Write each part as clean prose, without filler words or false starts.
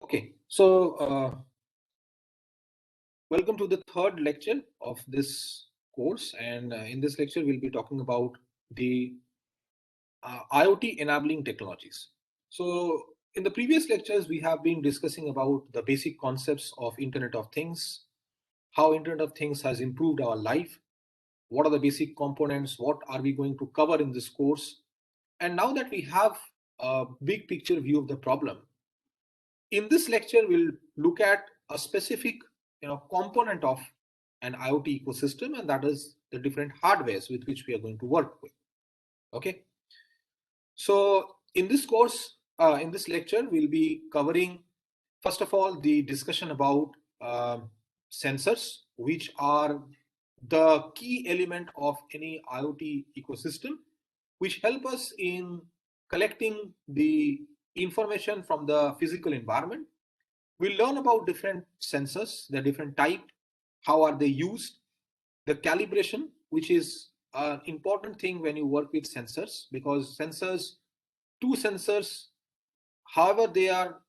Okay, so welcome to the third lecture of this course, and in this lecture we'll be talking about the IoT enabling technologies. So in the previous lectures we have been discussing about the basic concepts of Internet of Things, how Internet of Things has improved our life, what are the basic components, what are we going to cover in this course, and now that we have a big picture view of the problem, in this lecture we'll look at a specific component of an IoT ecosystem, and that is the different hardwares with which we are going to work with. Okay, so in this course, in this lecture, we'll be covering first of all the discussion about sensors, which are the key element of any IoT ecosystem, which help us in collecting the information from the physical environment. We'll learn about different sensors, the different type, how are they used, the calibration, which is an important thing when you work with sensors, because two sensors, however they are,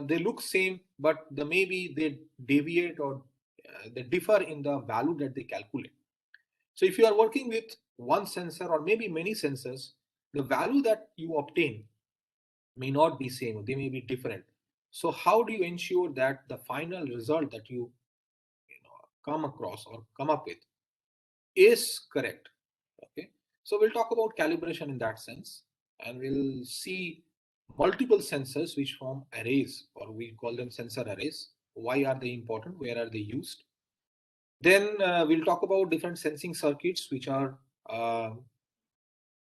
they look same, but maybe they deviate or they differ in the value that they calculate. So if you are working with one sensor or maybe many sensors, the value that you obtain may not be same, they may be different. So how do you ensure that the final result that you come across or come up with is correct? Okay, so we'll talk about calibration in that sense, and we'll see multiple sensors which form arrays, or we call them sensor arrays. Why are they important? Where are they used? Then we'll talk about different sensing circuits, which are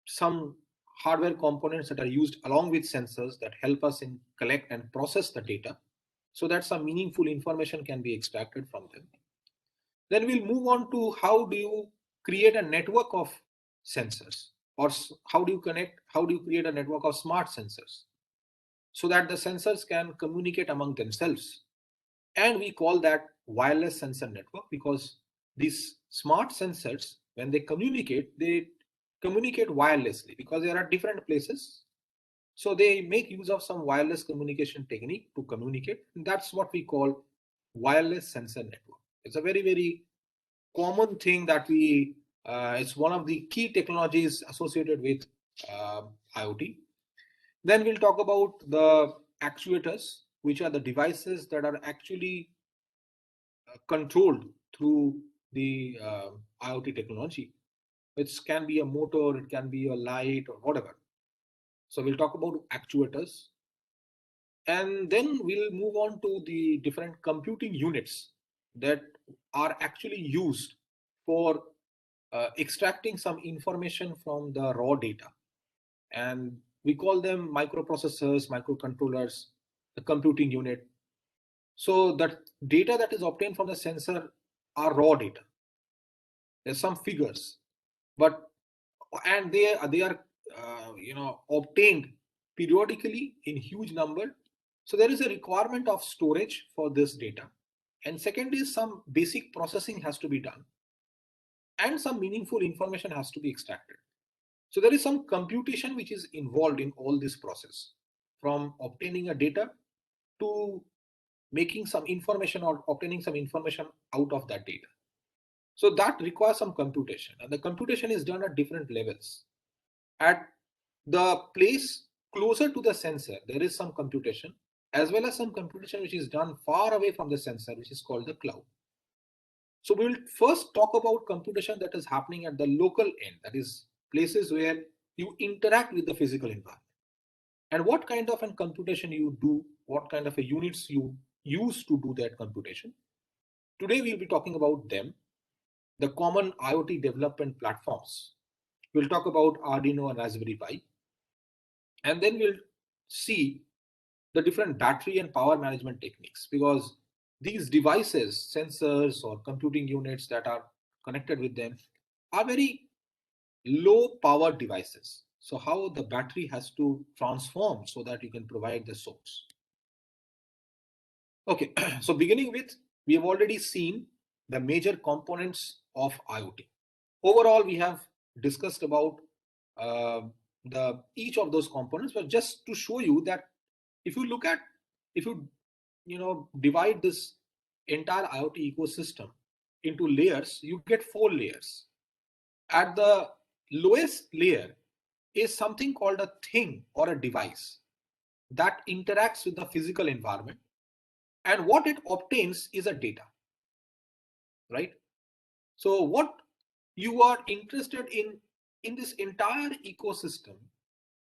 some hardware components that are used along with sensors that help us in collect and process the data so that some meaningful information can be extracted from them. Then we'll move on to how do you create a network of sensors, or how do you create a network of smart sensors so that the sensors can communicate among themselves. And we call that wireless sensor network, because these smart sensors, when they communicate wirelessly because they are at different places. So they make use of some wireless communication technique to communicate. And that's what we call wireless sensor network. It's a very, very common thing that it's one of the key technologies associated with IoT. Then we'll talk about the actuators, which are the devices that are actually controlled through the IoT technology. It can be a motor, it can be a light or whatever. So we'll talk about actuators. And then we'll move on to the different computing units that are actually used for extracting some information from the raw data. And we call them microprocessors, microcontrollers, the computing unit. So that data that is obtained from the sensor are raw data. There's some figures, and they are obtained periodically in huge number. So there is a requirement of storage for this data. And second is some basic processing has to be done, and some meaningful information has to be extracted. So there is some computation which is involved in all this process, from obtaining a data to making some information or obtaining some information out of that data. So that requires some computation, and the computation is done at different levels. At the place closer to the sensor, there is some computation, as well as some computation which is done far away from the sensor, which is called the cloud. So we will first talk about computation that is happening at the local end, that is places where you interact with the physical environment. And what kind of a computation you do, what kind of a units you use to do that computation. Today we'll be talking about them, the common IoT development platforms. We'll talk about Arduino and Raspberry Pi. And then we'll see the different battery and power management techniques, because these devices, sensors or computing units that are connected with them are very low power devices. So how the battery has to transform so that you can provide the source. Okay, so beginning with, we have already seen the major components of IoT. Overall, we have discussed about each of those components, but just to show you that if you divide this entire IoT ecosystem into layers, you get 4 layers. At the lowest layer is something called a thing or a device that interacts with the physical environment, and what it obtains is a data, right? So what you are interested in this entire ecosystem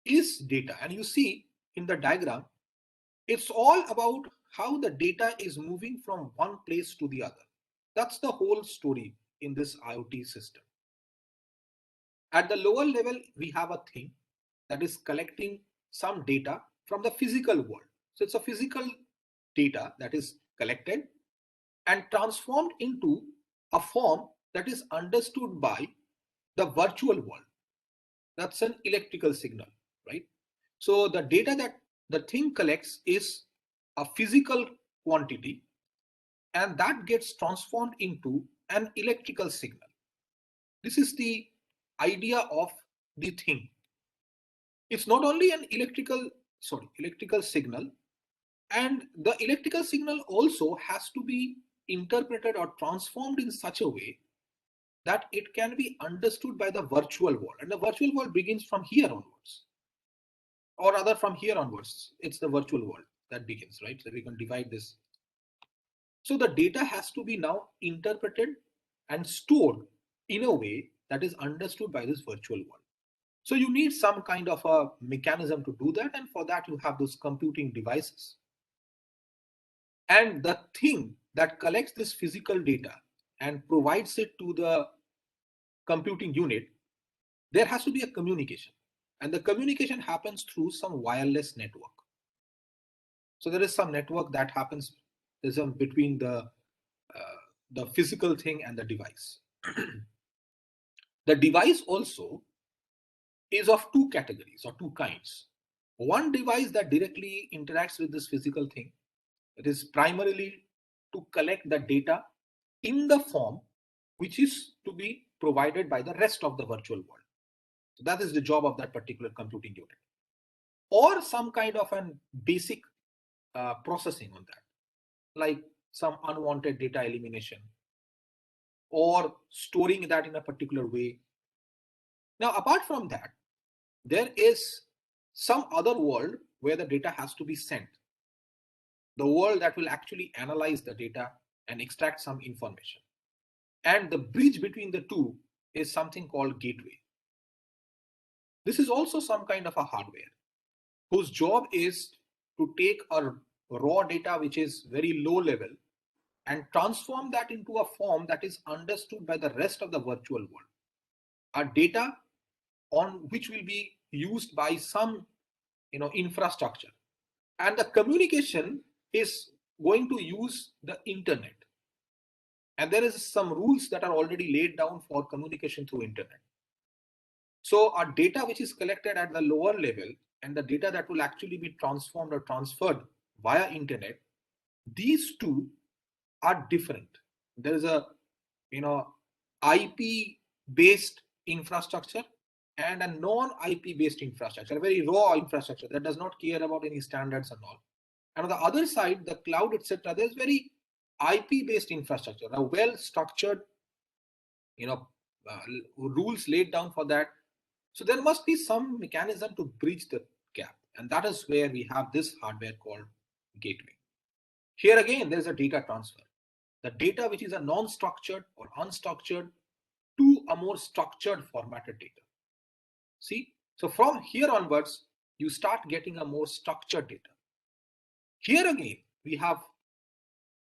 is data, and you see in the diagram, it's all about how the data is moving from one place to the other. That's the whole story in this IoT system. At the lower level, we have a thing that is collecting some data from the physical world. So it's a physical data that is collected and transformed into a form that is understood by the virtual world. That's an electrical signal, right? So the data that the thing collects is a physical quantity, and that gets transformed into an electrical signal. This is the idea of the thing. It's not only an electrical signal, and the electrical signal also has to be interpreted or transformed in such a way that it can be understood by the virtual world. And the virtual world begins from here onwards, or rather from here onwards, it's the virtual world that begins, right? So we can divide this. So the data has to be now interpreted and stored in a way that is understood by this virtual world. So you need some kind of a mechanism to do that, and for that you have those computing devices. And the thing that collects this physical data and provides it to the computing unit, there has to be a communication. And the communication happens through some wireless network. So there is some network that happens between the physical thing and the device. The device also is of two categories or two kinds. One device that directly interacts with this physical thing, it is primarily to collect the data in the form which is to be provided by the rest of the virtual world. So that is the job of that particular computing unit. Or some kind of an basic processing on that, like some unwanted data elimination or storing that in a particular way. Now, apart from that, there is some other world where the data has to be sent. The world that will actually analyze the data and extract some information. And the bridge between the two is something called gateway. This is also some kind of a hardware whose job is to take a raw data which is very low level and transform that into a form that is understood by the rest of the virtual world. A data on which will be used by some infrastructure. And the communication is going to use the internet. And there is some rules that are already laid down for communication through internet. So our data which is collected at the lower level and the data that will actually be transformed or transferred via internet, these two are different. There is a IP based infrastructure and a non-IP based infrastructure, a very raw infrastructure that does not care about any standards and all. And on the other side, the cloud, etc., there's very IP based infrastructure, a well structured rules laid down for that. So there must be some mechanism to bridge the gap, and that is where we have this hardware called gateway. Here again, there is a data transfer. The data which is a non-structured or unstructured to a more structured formatted data. See, so from here onwards, you start getting a more structured data. Here again, we have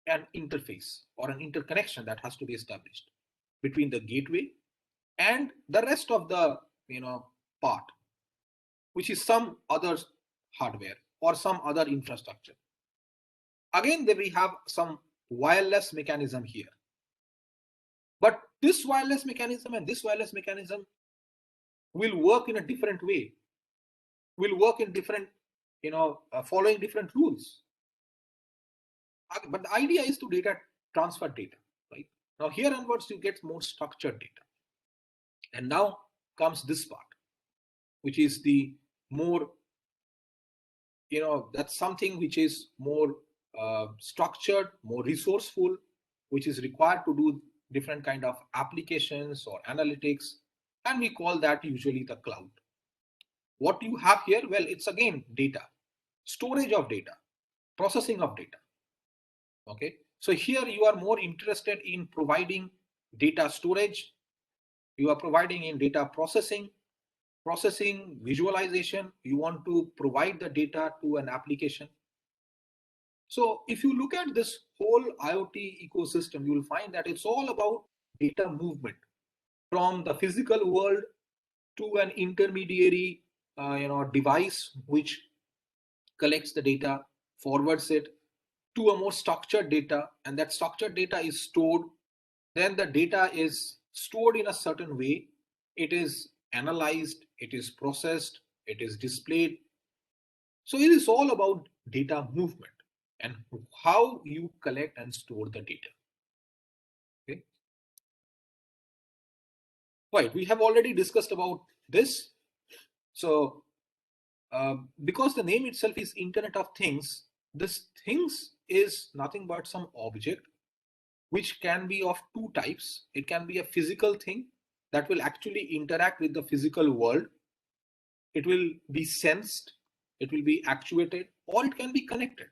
an interface or an interconnection that has to be established between the gateway and the rest of the part, which is some other hardware or some other infrastructure. Again, then we have some wireless mechanism here. But this wireless mechanism and this wireless mechanism will work in a different way, will work in different, following different rules. But the idea is to transfer data, right? Now here onwards, you get more structured data. And now comes this part, which is the more, that's something which is more structured, more resourceful, which is required to do different kind of applications or analytics, and we call that usually the cloud. What you have here, well, it's again data, storage of data, processing of data. Okay, so here you are more interested in providing data storage, you are providing in data processing, visualization, you want to provide the data to an application. So if you look at this whole IoT ecosystem, you will find that it's all about data movement from the physical world to an intermediary device which collects the data, forwards it to a more structured data, and that structured data is stored. Then the data is stored in a certain way, it is analyzed, it is processed, it is displayed. So it is all about data movement and how you collect and store the data. Okay. Right, we have already discussed about this. So because the name itself is Internet of Things, this things is nothing but some object which can be of two types. It can be a physical thing that will actually interact with the physical world. It will be sensed, it will be actuated, or it can be connected.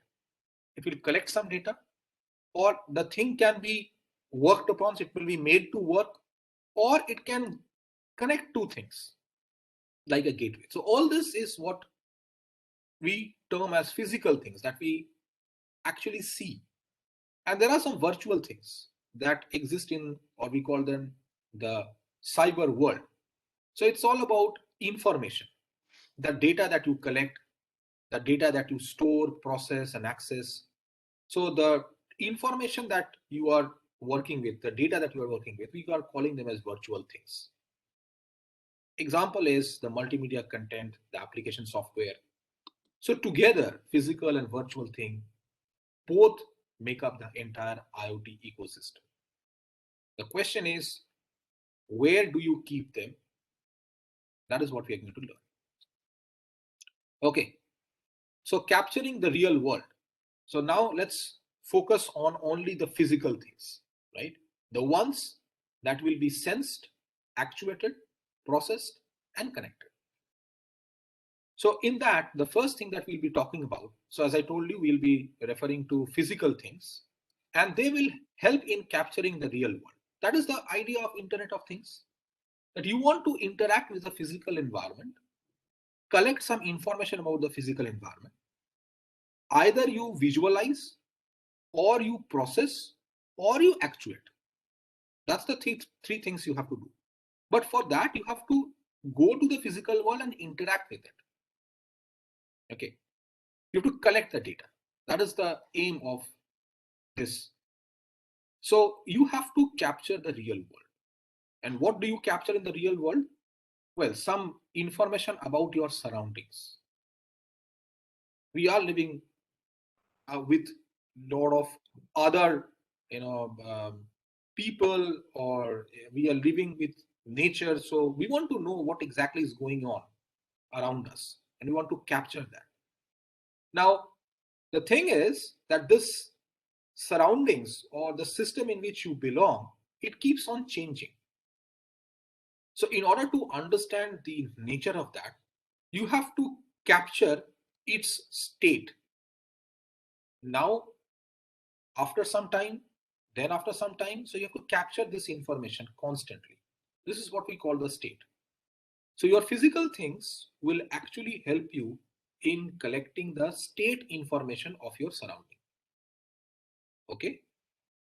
It will collect some data, or the thing can be worked upon, so it will be made to work, or it can connect two things like a gateway. So all this is what we term as physical things that we actually see. And there are some virtual things that exist in, or we call them the cyber world. So it's all about information, the data that you collect, the data that you store, process, and access. So the information that you are working with, the data that you are working with, we are calling them as virtual things. Example is the multimedia content, the application software. So together, physical and virtual thing both make up the entire IoT ecosystem. The question is, where do you keep them? That is what we are going to learn. Okay, so capturing the real world. So now let's focus on only the physical things, right? The ones that will be sensed, actuated, processed, and connected. So in that, the first thing that we'll be talking about, so as I told you, we'll be referring to physical things, and they will help in capturing the real world. That is the idea of Internet of Things, that you want to interact with the physical environment, collect some information about the physical environment. Either you visualize, or you process, or you actuate. That's the three things you have to do. But for that, you have to go to the physical world and interact with it. Okay. You have to collect the data. That is the aim of this. So you have to capture the real world. And what do you capture in the real world? Well, some information about your surroundings. We are living with a lot of other, people, or we are living with nature. So we want to know what exactly is going on around us, and we want to capture that. Now, the thing is that this surroundings or the system in which you belong, it keeps on changing. So in order to understand the nature of that, you have to capture its state. Now, after some time, then after some time, so you have to capture this information constantly. This is what we call the state. So your physical things will actually help you in collecting the state information of your surrounding. Okay,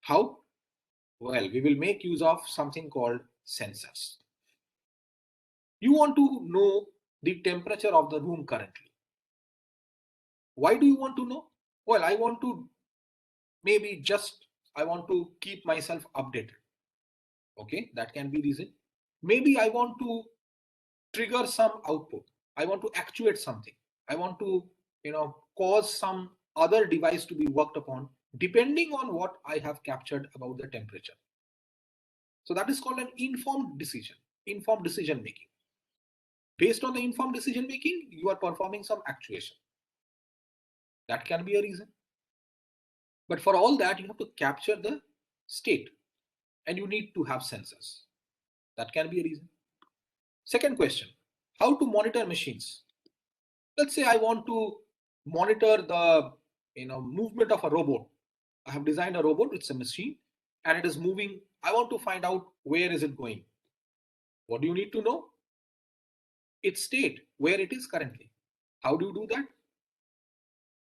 how? Well, we will make use of something called sensors. You want to know the temperature of the room currently. Why do you want to know? Well, I want to I want to keep myself updated. Okay, that can be reason. Maybe I want to trigger some output. I want to actuate something. I want to, cause some other device to be worked upon depending on what I have captured about the temperature. So that is called an informed decision making. Based on the informed decision making, you are performing some actuation. That can be a reason. But for all that, you have to capture the state and you need to have sensors. That can be a reason. Second question, how to monitor machines? Let's say I want to monitor the movement of a robot. I have designed a robot, it's a machine, and it is moving. I want to find out where is it going. What do you need to know? Its state, where it is currently. How do you do that?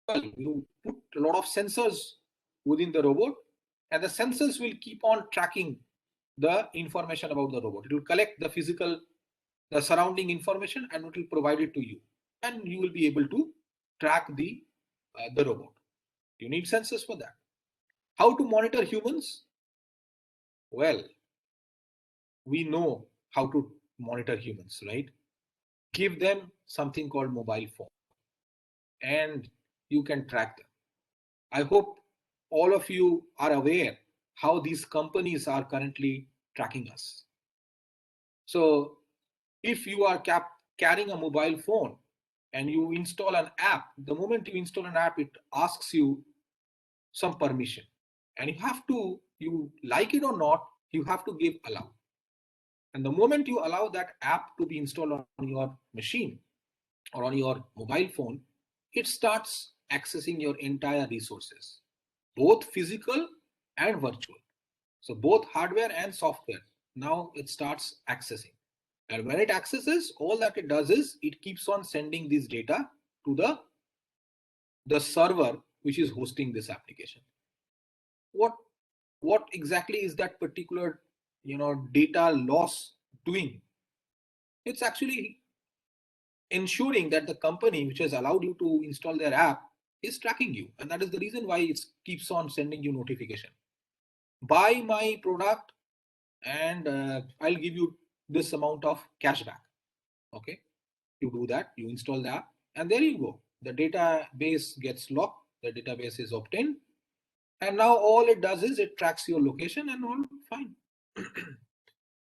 Well, you put a lot of sensors within the robot, and the sensors will keep on tracking the information about the robot. It will collect the physical, the surrounding information, and it will provide it to you, and you will be able to track the robot. You need sensors for that. How to monitor humans? Well, we know how to monitor humans, right? Give them something called mobile phone, and you can track them. I hope all of you are aware how these companies are currently tracking us. So if you are carrying a mobile phone and you install an app, the moment you install an app, it asks you some permission. And you like it or not, you have to give allow. And the moment you allow that app to be installed on your machine or on your mobile phone, it starts accessing your entire resources, both physical and virtual. So both hardware and software. Now it starts accessing. And when it accesses, all that it does is it keeps on sending this data to the server which is hosting this application. What exactly is that particular data loss doing? It's actually ensuring that the company which has allowed you to install their app is tracking you, and that is the reason why it keeps on sending you notification. Buy my product and I'll give you this amount of cashback. Okay, you do that, you install the app, and there you go. The database gets locked, the database is obtained, and now all it does is it tracks your location and all fine.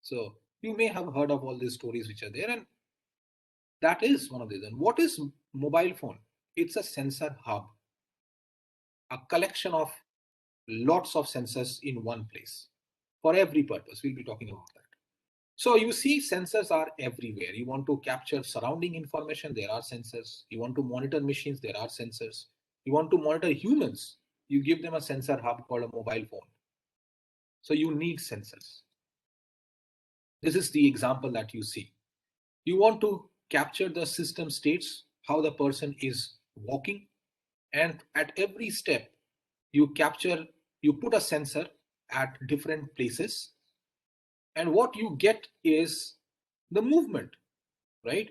So you may have heard of all these stories which are there, and that is one of these. And what is mobile phone? It's a sensor hub, a collection of lots of sensors in one place for every purpose. We'll be talking about that. So you see sensors are everywhere. You want to capture surrounding information, there are sensors. You want to monitor machines, there are sensors. You want to monitor humans, you give them a sensor hub called a mobile phone. So you need sensors. This is the example that you see. You want to capture the system states, how the person is walking, and at every step you put a sensor at different places, and what you get is the movement, right?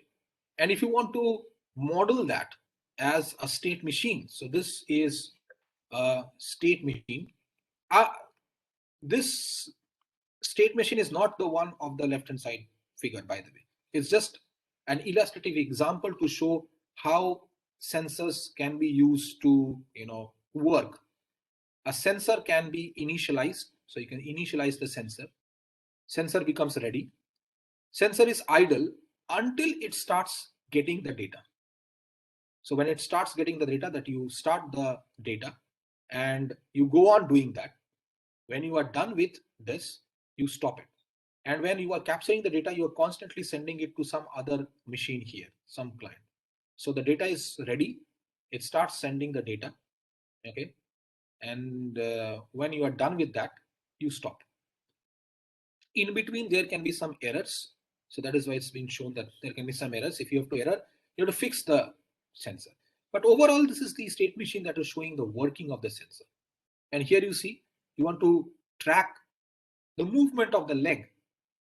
And if you want to model that as a state machine, so this is a state machine. This state machine is not the one of the left hand side figure, by the way. It's just an illustrative example to show how sensors can be used to work. A sensor can be initialized, so you can initialize the sensor becomes ready. Sensor is idle until it starts getting the data. So when it starts getting the data, that you start the data and you go on doing that. When you are done with this, you stop it. And when you are capturing the data, you are constantly sending it to some other machine here, some client. So the data is ready. It starts sending the data. Okay. And when you are done with that, you stop. In between, there can be some errors. So that is why it's been shown that there can be some errors. If you have to error, you have to fix the sensor. But overall, this is the state machine that is showing the working of the sensor. And here you see, you want to track the movement of the leg.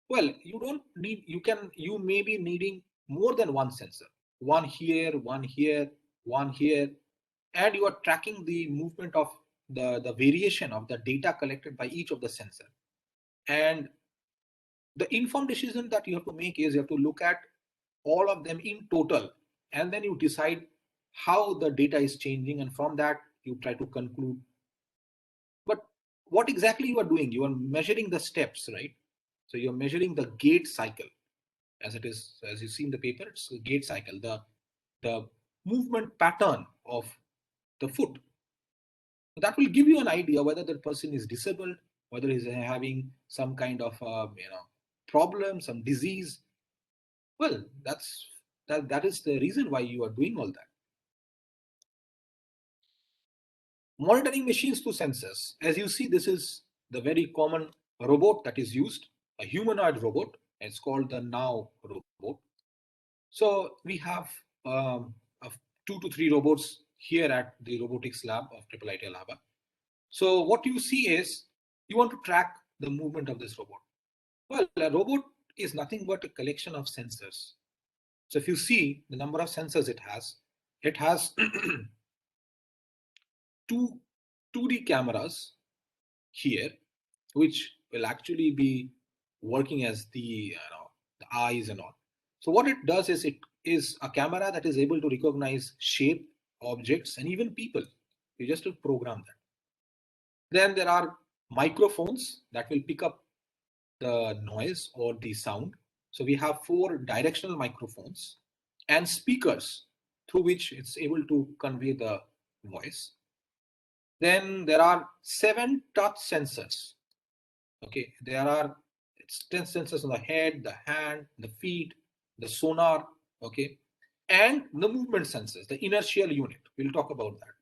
Well, you don't need, you may be needing more than one sensor. One here, one here, one here. And you are tracking the movement of the variation of the data collected by each of the sensor. And the informed decision that you have to make is you have to look at all of them in total, and then you decide how the data is changing, and from that you try to conclude. But what exactly you are doing? You are measuring the steps, right? So you're measuring the gait cycle, as it is, as you see in the paper, it's a gait cycle, the movement pattern of the foot. That will give you an idea whether that person is disabled, whether he's having some kind of problem, some disease. Well, that is the reason why you are doing all that. Monitoring machines through sensors. As you see, this is the very common robot that is used, a humanoid robot. It's called the Now robot. So we have um, 2 to 3 robots here at the robotics lab of IIIT Allahabad. So what you see is you want to track the movement of this robot. Well, a robot is nothing but a collection of sensors. So if you see the number of sensors it has two 2D cameras here, which will actually be working as the eyes and all. So what it does is it is a camera that is able to recognize shape, objects, and even people. You just have to program that. Then there are microphones that will pick up the noise or the sound. So we have 4 directional microphones and speakers through which it's able to convey the voice. Then there are 7 touch sensors. Okay, there are 10 sensors on the head, the hand, the feet, the sonar, okay, and the movement sensors, the inertial unit. We'll talk about that.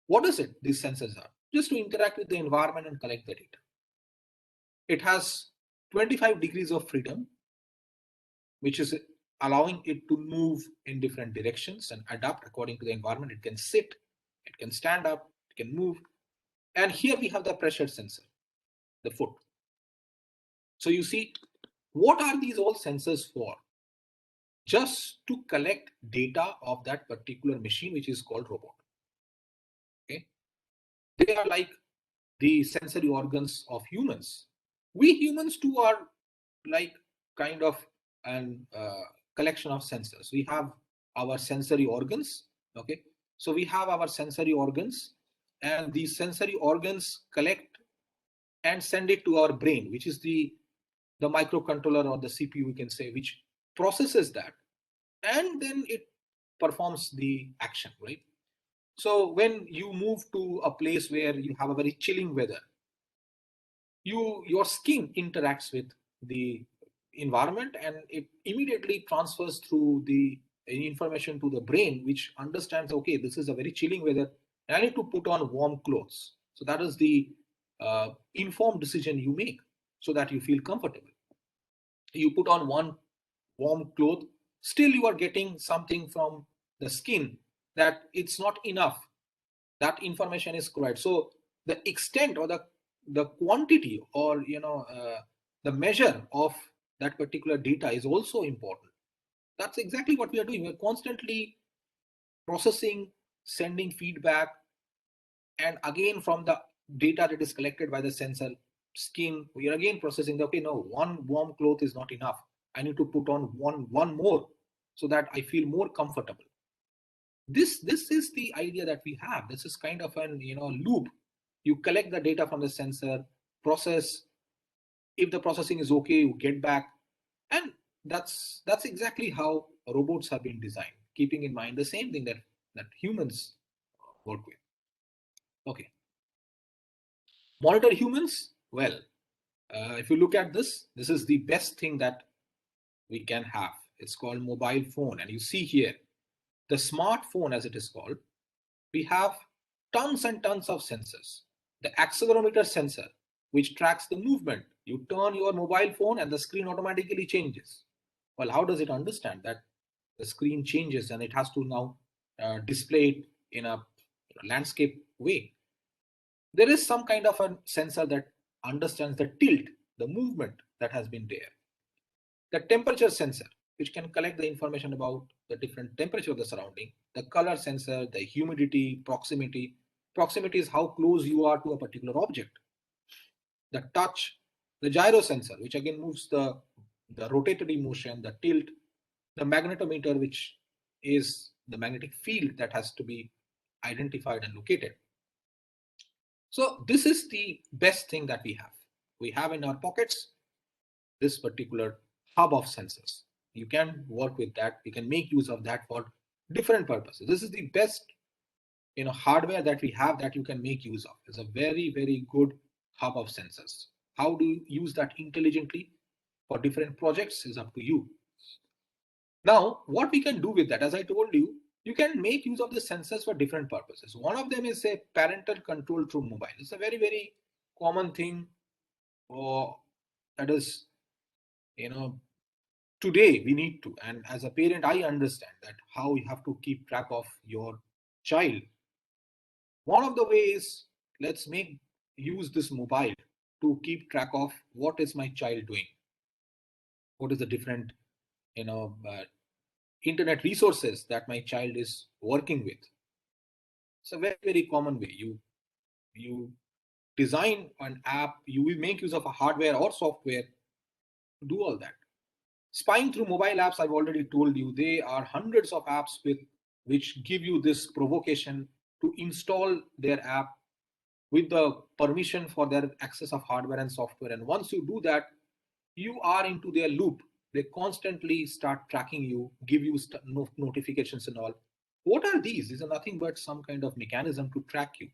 What is it? These sensors are just to interact with the environment and collect the data. It has 25 degrees of freedom, which is allowing it to move in different directions and adapt according to the environment. It can sit, it can stand up, it can move. And here we have the pressure sensor, the foot. So you see, what are these all sensors for? Just to collect data of that particular machine, which is called robot. Okay, they are like the sensory organs of humans. We humans too are like kind of an collection of sensors. We have our sensory organs. Okay, so we have our sensory organs, and these sensory organs collect and send it to our brain, which is the microcontroller or the CPU, we can say, which processes that, and then it performs the action, right? So when you move to a place where you have a very chilling weather, your skin interacts with the environment and it immediately transfers through the information to the brain, which understands, okay, this is a very chilling weather and I need to put on warm clothes. So that is the informed decision you make so that you feel comfortable. You put on one warm cloth, still you are getting something from the skin that it's not enough. That information is correct. So the extent or the quantity or the measure of that particular data is also important. That's exactly what we are doing. We're constantly processing, sending feedback, and again from the data that is collected by the sensor skin, we are again processing. Okay, no, one warm cloth is not enough. I need to put on one more so that I feel more comfortable. This is the idea that we have. This is kind of an loop. You collect the data from the sensor, process. If the processing is okay, you get back, and that's exactly how robots have been designed, keeping in mind the same thing that humans work with. Okay, monitor humans. Well, if you look at this is the best thing that we can have. It's called mobile phone, and you see here the smartphone, as it is called. We have tons and tons of sensors. The accelerometer sensor, which tracks the movement. You turn your mobile phone and the screen automatically changes. Well, how does it understand that the screen changes and it has to now display it in a landscape way? There is some kind of a sensor that understands the tilt, the movement that has been there. The temperature sensor, which can collect the information about the different temperature of the surrounding. The color sensor, the humidity, proximity. Proximity is how close you are to a particular object. The touch, the gyro sensor, which again moves the rotatory motion, the tilt, the magnetometer, which is the magnetic field that has to be identified and located. So this is the best thing that we have. We have in our pockets this particular hub of sensors. You can work with that. You can make use of that for different purposes. This is the best hardware that we have that you can make use of. Is a very, very good hub of sensors. How do you use that intelligently for different projects is up to you. Now, what we can do with that, as I told you, you can make use of the sensors for different purposes. One of them is a parental control through mobile. It's a very, very common thing, or that is, today we need to. And as a parent, I understand that how you have to keep track of your child. One of the ways, let's make use this mobile to keep track of what is my child doing, what is the different internet resources that my child is working with. It's a very, very common way. You design an app, you will make use of a hardware or software to do all that. Spying through mobile apps, I've already told you, they are hundreds of apps which give you this provocation to install their app with the permission for their access of hardware and software. And once you do that, you are into their loop. They constantly start tracking you, give you notifications and all. What are these? These are nothing but some kind of mechanism to track you.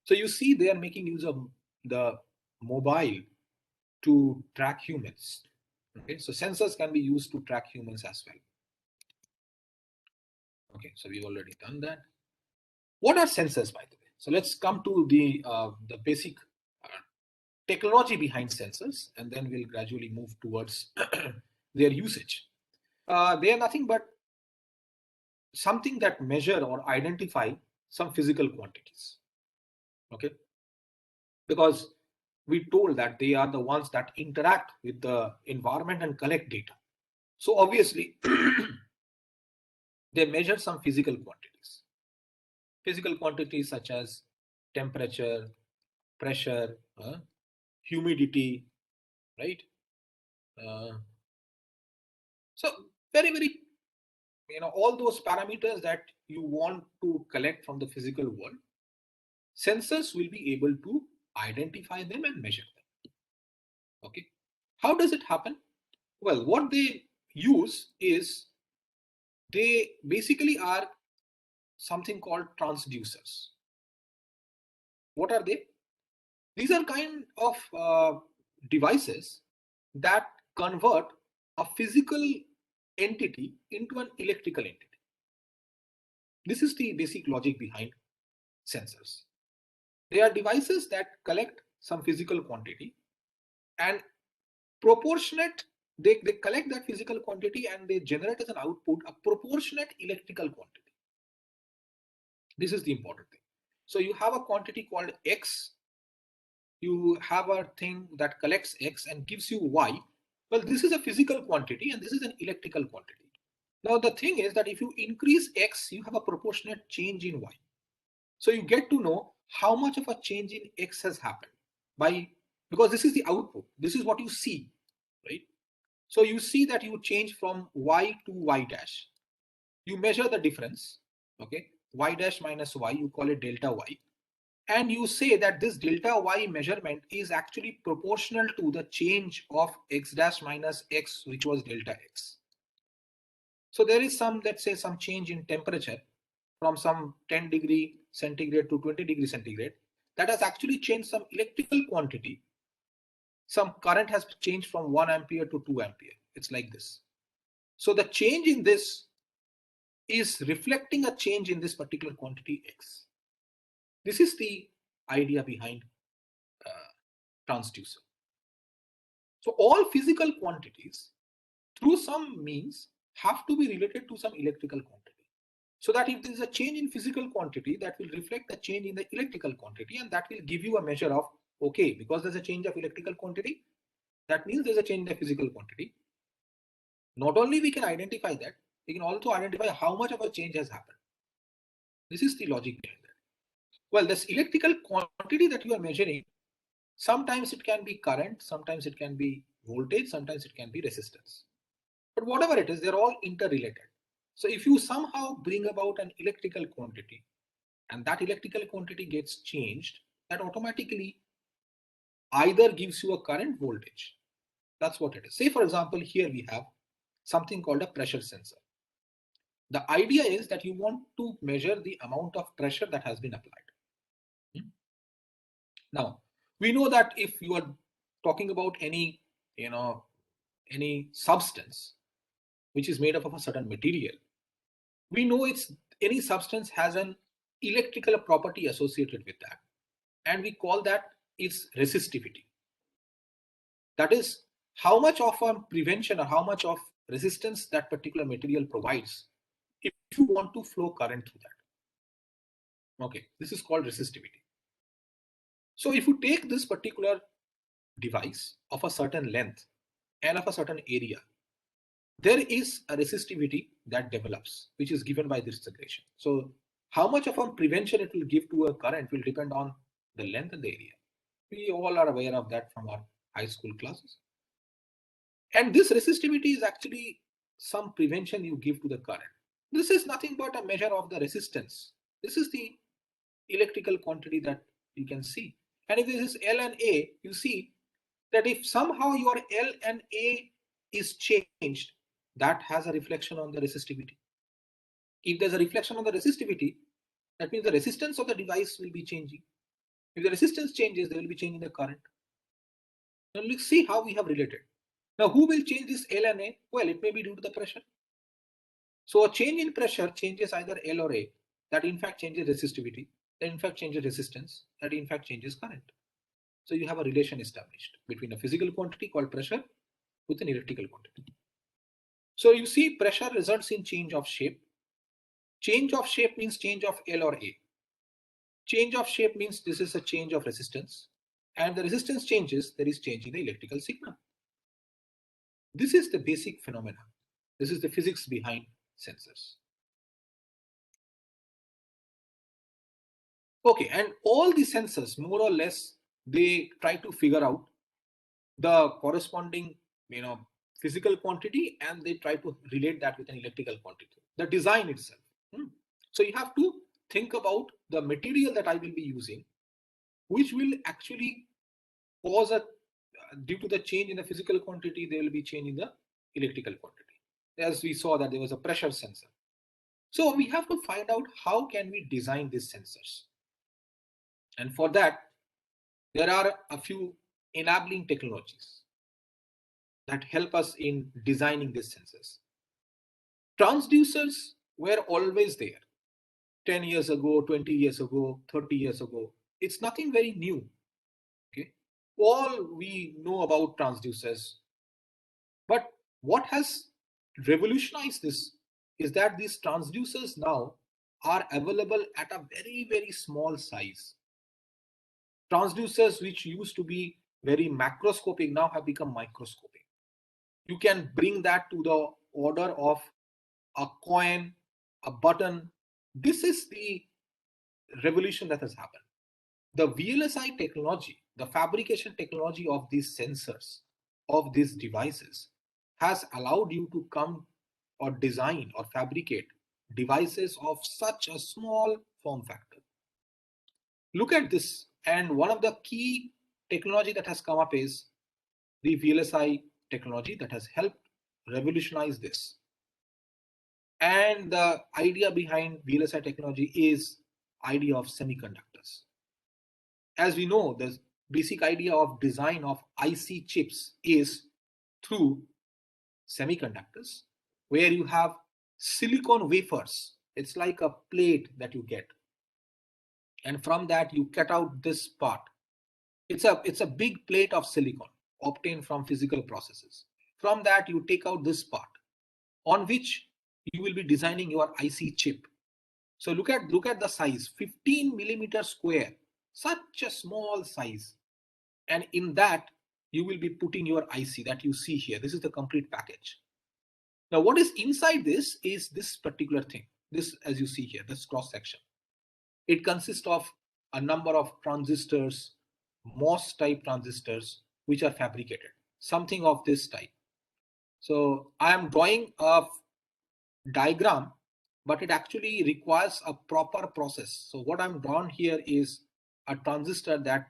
So you see they are making use of the mobile to track humans. Okay, so sensors can be used to track humans as well. Okay, so we've already done that. What are sensors, by the way? So let's come to the basic technology behind sensors, and then we'll gradually move towards their usage. They are nothing but something that measure or identify some physical quantities. Okay, because we told that they are the ones that interact with the environment and collect data. So obviously, they measure some physical quantities. Physical quantities such as temperature, pressure, humidity, right? So very, very, all those parameters that you want to collect from the physical world, sensors will be able to identify them and measure them. Okay. How does it happen? Well, what they use is they basically are something called transducers. What are they? These are kind of devices that convert a physical entity into an electrical entity. This is the basic logic behind sensors. They are devices that collect some physical quantity and proportionate, they collect that physical quantity and they generate as an output a proportionate electrical quantity. This is the important thing. So you have a quantity called X, you have a thing that collects X and gives you Y. Well, this is a physical quantity and this is an electrical quantity. Now the thing is that if you increase X, you have a proportionate change in Y. So you get to know how much of a change in X has happened because this is the output. This is what you see, right? So you see that you change from Y to Y dash. You measure the difference, okay? Y dash minus Y, you call it delta Y. And you say that this delta Y measurement is actually proportional to the change of X dash minus X, which was delta X. So there is some, let's say, some change in temperature from some 10 degree centigrade to 20 degree centigrade. That has actually changed some electrical quantity. Some current has changed from 1 ampere to 2 ampere. It's like this. So the change in this is reflecting a change in this particular quantity X. This is the idea behind transducer. So all physical quantities through some means have to be related to some electrical quantity. So that if there is a change in physical quantity, that will reflect a change in the electrical quantity, and that will give you a measure of, okay, because there's a change of electrical quantity, that means there's a change in the physical quantity. Not only we can identify that, we can also identify how much of a change has happened. This is the logic behind that. Well, this electrical quantity that you are measuring, sometimes it can be current, sometimes it can be voltage, sometimes it can be resistance. But whatever it is, they're all interrelated. So if you somehow bring about an electrical quantity and that electrical quantity gets changed, that automatically either gives you a current voltage. That's what it is. Say, for example, here we have something called a pressure sensor. The idea is that you want to measure the amount of pressure that has been applied. Now, we know that if you are talking about any substance which is made up of a certain material, we know any substance has an electrical property associated with that, and we call that its resistivity. That is how much of a prevention or how much of resistance that particular material provides if you want to flow current through that. Okay, this is called resistivity. So if you take this particular device of a certain length and of a certain area, there is a resistivity that develops, which is given by this integration. So how much of a prevention it will give to a current will depend on the length and the area. We all are aware of that from our high school classes. And this resistivity is actually some prevention you give to the current. This is nothing but a measure of the resistance. This is the electrical quantity that you can see. And if this is L and A, you see that if somehow your L and A is changed, that has a reflection on the resistivity. If there's a reflection on the resistivity, that means the resistance of the device will be changing. If the resistance changes, there will be change in the current. Now let's see how we have related. Now, who will change this L and A? Well, it may be due to the pressure. So a change in pressure changes either L or A. That in fact changes resistivity. That in fact changes resistance. That in fact changes current. So you have a relation established between a physical quantity called pressure with an electrical quantity. So you see pressure results in change of shape. Change of shape means change of L or A. Change of shape means this is a change of resistance. And the resistance changes, there is change in the electrical signal. This is the basic phenomena. This is the physics behind sensors. Okay, and all the sensors, more or less, they try to figure out the corresponding, physical quantity, and they try to relate that with an electrical quantity, the design itself. So you have to think about the material that I will be using, which will actually cause due to the change in the physical quantity, there will be change in the electrical quantity. As we saw that there was a pressure sensor. So we have to find out how can we design these sensors. And for that, there are a few enabling technologies that help us in designing these sensors. Transducers were always there 10 years ago, 20 years ago, 30 years ago. It's nothing very new. Okay, all we know about transducers. But what has revolutionized this is that these transducers now are available at a very, very small size. Transducers which used to be very macroscopic now have become microscopic. You can bring that to the order of a coin, a button. This is the revolution that has happened. The VLSI technology, the fabrication technology of these sensors, of these devices, has allowed you to come or design or fabricate devices of such a small form factor. Look at this, and one of the key technology that has come up is the VLSI technology that has helped revolutionize this. And the idea behind VLSI technology is idea of semiconductors. As we know, the basic idea of design of IC chips is through semiconductors, where you have silicon wafers. It's like a plate that you get. And from that, you cut out this part. It's a big plate of silicon obtained from physical processes. From that, you take out this part on which you will be designing your IC chip. So look at the size, 15 millimeter square, such a small size. And in that, you will be putting your IC that you see here. This is the complete package. Now, what is inside this is this particular thing. This, as you see here, this cross section. It consists of a number of transistors, MOS type transistors, which are fabricated, something of this type. So I am drawing a diagram, but it actually requires a proper process. So what I'm drawn here is a transistor that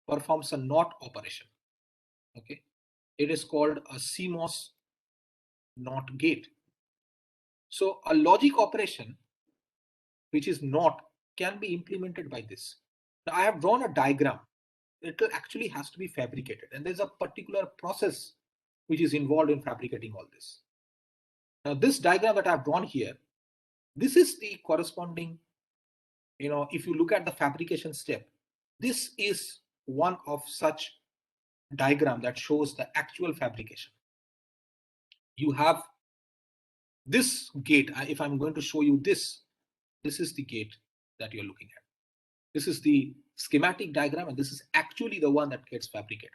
performs a NOT operation. Okay, it is called a CMOS NOT gate. So a logic operation which is not can be implemented by this. Now I have drawn a diagram. It actually has to be fabricated, and there's a particular process which is involved in fabricating all this. Now this diagram that I've drawn here, this is the corresponding, if you look at the fabrication step, this is one of such diagram that shows the actual fabrication. You have this gate. If I'm going to show you this is the gate that you're looking at. This is the schematic diagram, and this is actually the one that gets fabricated,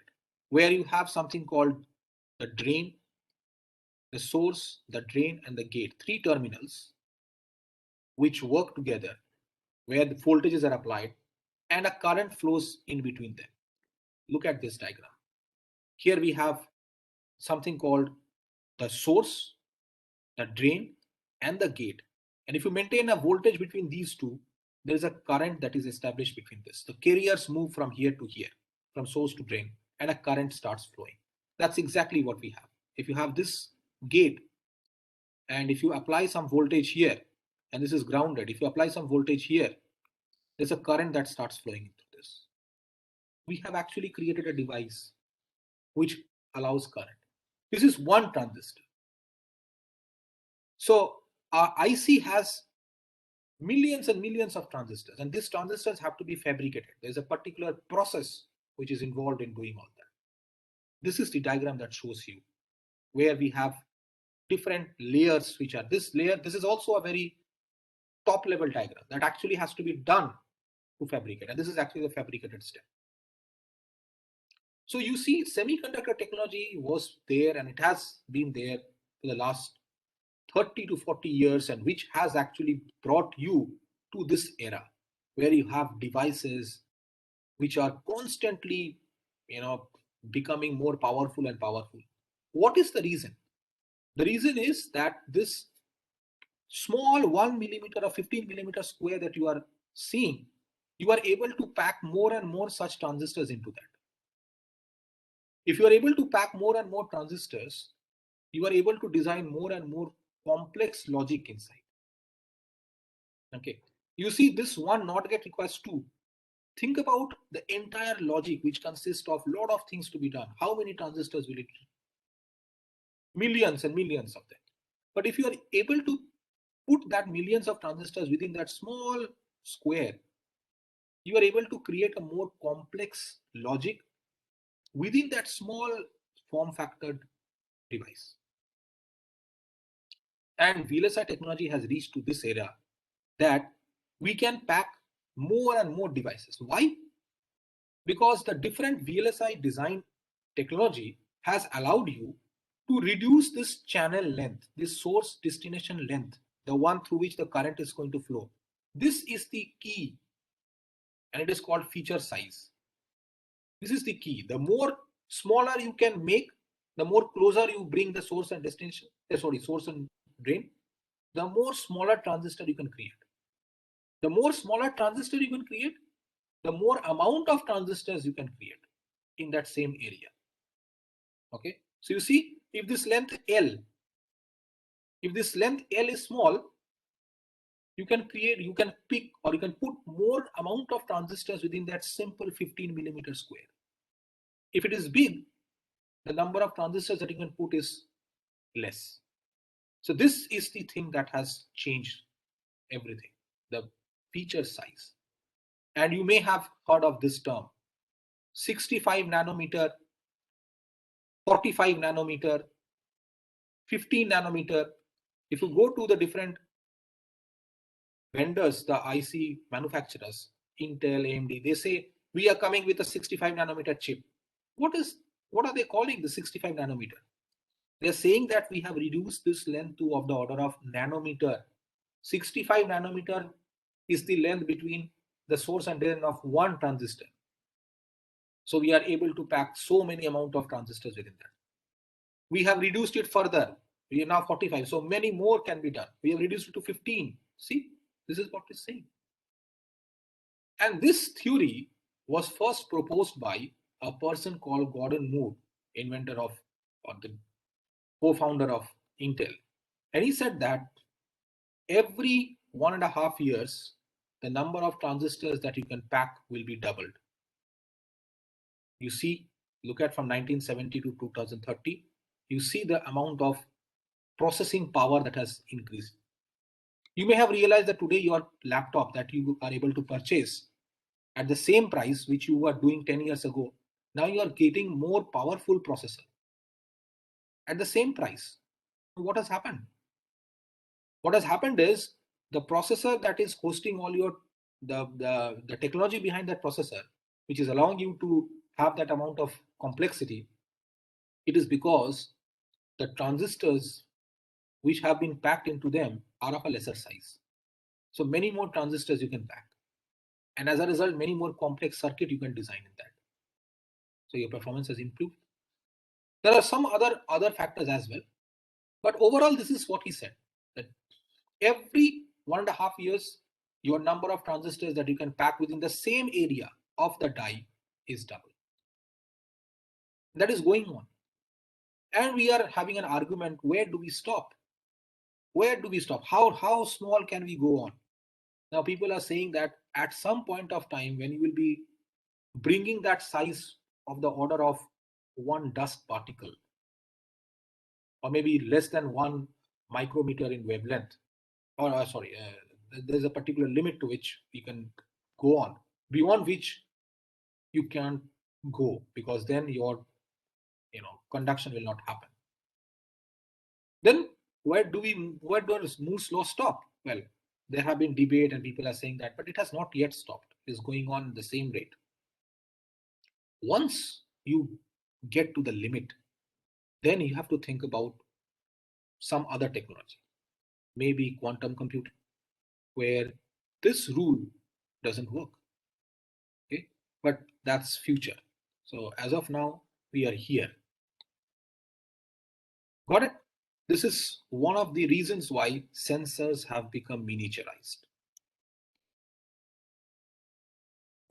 where you have something called the drain, the source, the drain, and the gate, three terminals which work together, where the voltages are applied and a current flows in between them. Look at this diagram. Here we have something called the source, the drain, and the gate. And if you maintain a voltage between these two, there is a current that is established between this. The carriers move from here to here, from source to drain, and a current starts flowing. That's exactly what we have. If you have this gate, and if you apply some voltage here, and this is grounded, if you apply some voltage here, there's a current that starts flowing into this. We have actually created a device which allows current. This is one transistor. So our IC has millions and millions of transistors, and these transistors have to be fabricated. There's a particular process which is involved in doing all that. This is the diagram that shows you where we have different layers which are this layer. This is also a very top level diagram that actually has to be done to fabricate, and this is actually the fabricated step. So you see, semiconductor technology was there, and it has been there for the last 30 to 40 years, and which has actually brought you to this era where you have devices which are constantly, becoming more powerful and powerful. What is the reason? The reason is that this small 1 millimeter or 15 millimeter square that you are seeing, you are able to pack more and more such transistors into that. If you are able to pack more and more transistors, you are able to design more and more complex logic inside. Okay, you see, this one NOT gate requires two. Think about the entire logic, which consists of a lot of things to be done. How many transistors will it? Millions and millions of them. But if you are able to put that millions of transistors within that small square, you are able to create a more complex logic within that small form factored device. And Vlsi technology has reached to this era that we can pack more and more devices. Why? Because the different Vlsi design technology has allowed you to reduce this channel length, this source destination length, the one through which the current is going to flow. This is the key, and it is called feature size. This is the key. The more smaller you can make, the more closer you bring the source and destination, source and drain, the more smaller transistor you can create. The more smaller transistor you can create, the more amount of transistors you can create in that same area. Okay, so you see, if this length L is small, you can pick, or you can put more amount of transistors within that simple 15 millimeter square. If it is big, the number of transistors that you can put is less. So this is the thing that has changed everything, the feature size. And you may have heard of this term, 65 nanometer, 45 nanometer, 15 nanometer. If you go to the different vendors, the IC manufacturers, Intel, AMD, they say we are coming with a 65 nanometer chip. What are they calling the 65 nanometer? They're saying that we have reduced this length to of the order of nanometer. 65 nanometer is the length between the source and drain of one transistor. So we are able to pack so many amount of transistors within that. We have reduced it further. We are now 45. So many more can be done. We have reduced it to 15. See, this is what it's saying. And this theory was first proposed by a person called Gordon Moore, inventor of, or the co-founder of Intel. And he said that every 1.5 years, the number of transistors that you can pack will be doubled. You see, look at from 1970 to 2030, you see the amount of processing power that has increased. You may have realized that today your laptop that you are able to purchase at the same price which you were doing 10 years ago, now you are getting more powerful processor at the same price. What has happened? What has happened is the processor that is hosting all your the technology behind that processor, which is allowing you to have that amount of complexity, it is because the transistors which have been packed into them are of a lesser size. So many more transistors you can pack. And as a result, many more complex circuit you can design in that. So your performance has improved. There are some other factors as well. But overall, this is what he said, that every 1.5 years, your number of transistors that you can pack within the same area of the die is double. That is going on. And we are having an argument, where do we stop? Where do we stop? How small can we go on? Now people are saying that at some point of time when you will be bringing that size of the order of one dust particle, or maybe less than 1 micrometer in wavelength, or there's a particular limit to which we can go on, beyond which you can't go, because then your conduction will not happen. Then where does Moore's law stop? Well, there have been debate and people are saying that, but it has not yet stopped. It is going on the same rate. Once you get to the limit, then you have to think about some other technology, maybe quantum computing, where this rule doesn't work. Okay, but that's future. So as of now, we are here. Got it? This is one of the reasons why sensors have become miniaturized.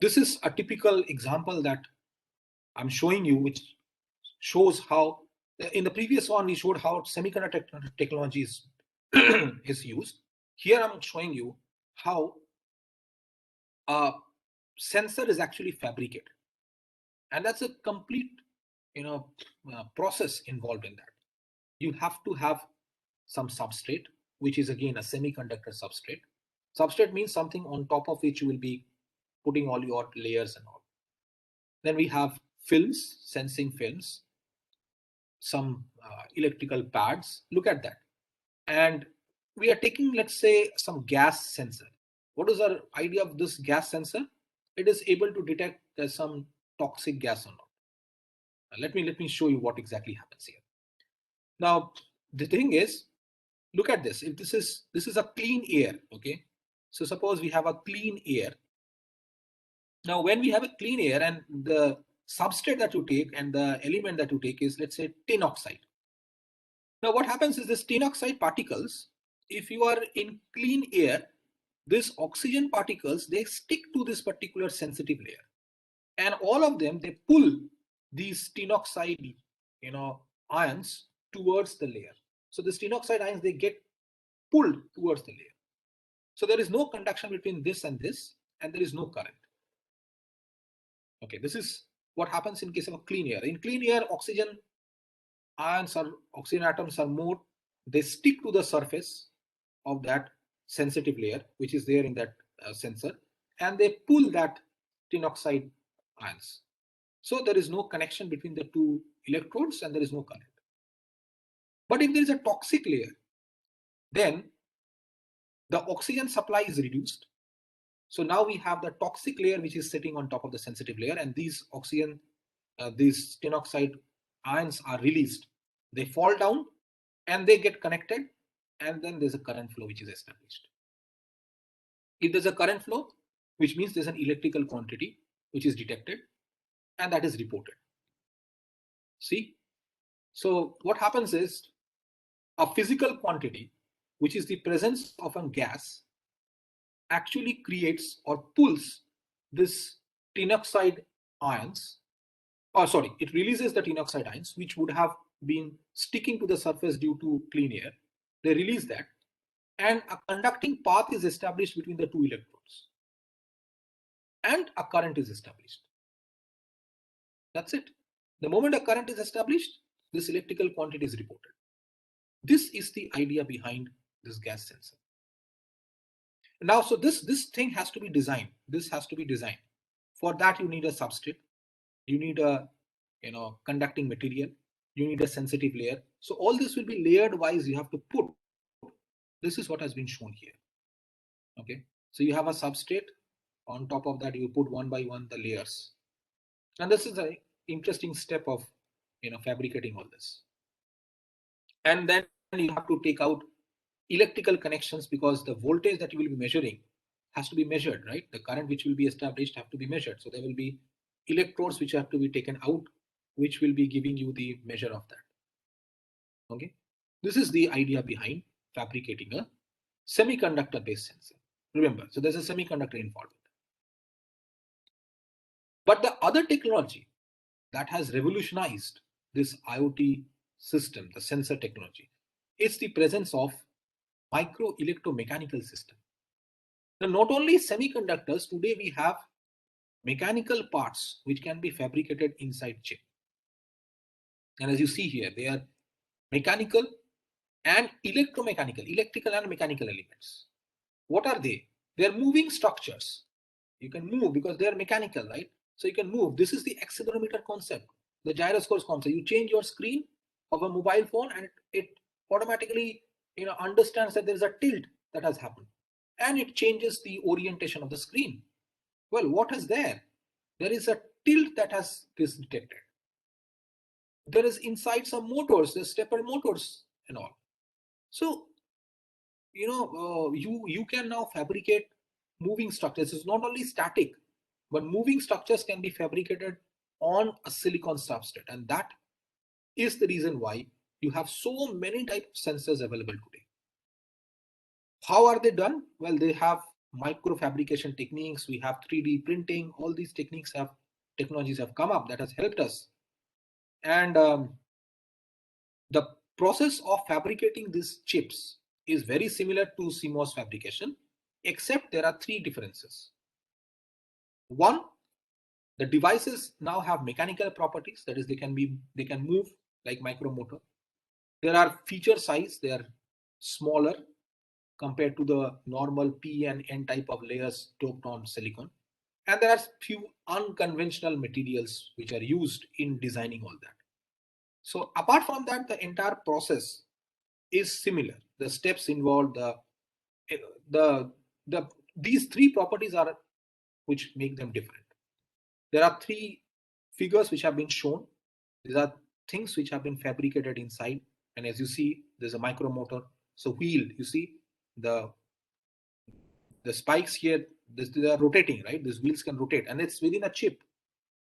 This is a typical example that I'm showing you, which shows how, in the previous one, we showed how semiconductor technology is used. Here I'm showing you how a sensor is actually fabricated. And that's a complete process involved in that. You have to have some substrate, which is again a semiconductor substrate. Substrate means something on top of which you will be putting all your layers and all. Then we have films, sensing films, some electrical pads. Look at that. And we are taking, let's say, some gas sensor. What is our idea of this gas sensor? It is able to detect there's some toxic gas or not. Let me show you what exactly happens here. Now, the thing is, look at this. If this is a clean air, okay? So suppose we have a clean air. Now, when we have a clean air and the substrate that you take and the element that you take is, let's say, tin oxide. Now, what happens is this tin oxide particles, if you are in clean air, these oxygen particles, they stick to this particular sensitive layer. And all of them, they pull these tin oxide, ions towards the layer. So the tin oxide ions, they get pulled towards the layer. So there is no conduction between this, and there is no current. Okay, this is what happens in case of a clean air. In clean air, oxygen ions or oxygen atoms are more, they stick to the surface of that sensitive layer, which is there in that sensor, and they pull that tin oxide ions. So there is no connection between the two electrodes and there is no current. But if there is a toxic layer, then the oxygen supply is reduced. So now we have the toxic layer which is sitting on top of the sensitive layer, and these oxygen, these tin oxide ions are released. They fall down and they get connected, and then there's a current flow which is established. If there's a current flow, which means there's an electrical quantity which is detected and that is reported. See? So what happens is a physical quantity, which is the presence of a gas, actually creates or pulls this tin oxide ions, it releases the tin oxide ions which would have been sticking to the surface due to clean air. They release that, and a conducting path is established between the two electrodes, and a current is established. That's it. The moment a current is established, this electrical quantity is reported. This is the idea behind this gas sensor. Now, so this thing has to be designed. This has to be designed. For that, you need a substrate. You need a conducting material. You need a sensitive layer. So all this will be layered wise. You have to put. This is what has been shown here. Okay. So you have a substrate. On top of that, you put one by one the layers. And this is an interesting step of fabricating all this. And then you have to take out electrical connections, because the voltage that you will be measuring has to be measured, right? The current which will be established have to be measured. So there will be electrodes which have to be taken out, which will be giving you the measure of that. Okay. This is the idea behind fabricating a semiconductor based sensor. Remember, so there's a semiconductor involved. But the other technology that has revolutionized this IoT system, the sensor technology, is the presence of micro electromechanical system. Now, not only semiconductors, today we have mechanical parts which can be fabricated inside chip. And as you see here, they are mechanical and electromechanical, electrical and mechanical elements. What are they? They are moving structures. You can move because they are mechanical, right? So you can move. This is the accelerometer concept, the gyroscope concept. You change your screen of a mobile phone and it automatically understands that there is a tilt that has happened, and it changes the orientation of the screen. Well, what is there? There is a tilt that has this detected. There is inside some motors, the stepper motors and all. So you can now fabricate moving structures. It's not only static, but moving structures can be fabricated on a silicon substrate, and that is the reason why you have so many types of sensors available today. How are they done? Well, they have micro fabrication techniques. We have 3D printing. All these technologies have come up that has helped us. And the process of fabricating these chips is very similar to CMOS fabrication, except there are three differences. One, the devices now have mechanical properties, that is, they can move like micromotor. There are feature size, they are smaller compared to the normal P and N type of layers doped on silicon. And there are few unconventional materials which are used in designing all that. So apart from that, the entire process is similar. The steps involved, these three properties are which make them different. There are three figures which have been shown. These are things which have been fabricated inside. And as you see, there's a micromotor. So wheel, you see the spikes here, they are rotating, right? These wheels can rotate, and it's within a chip.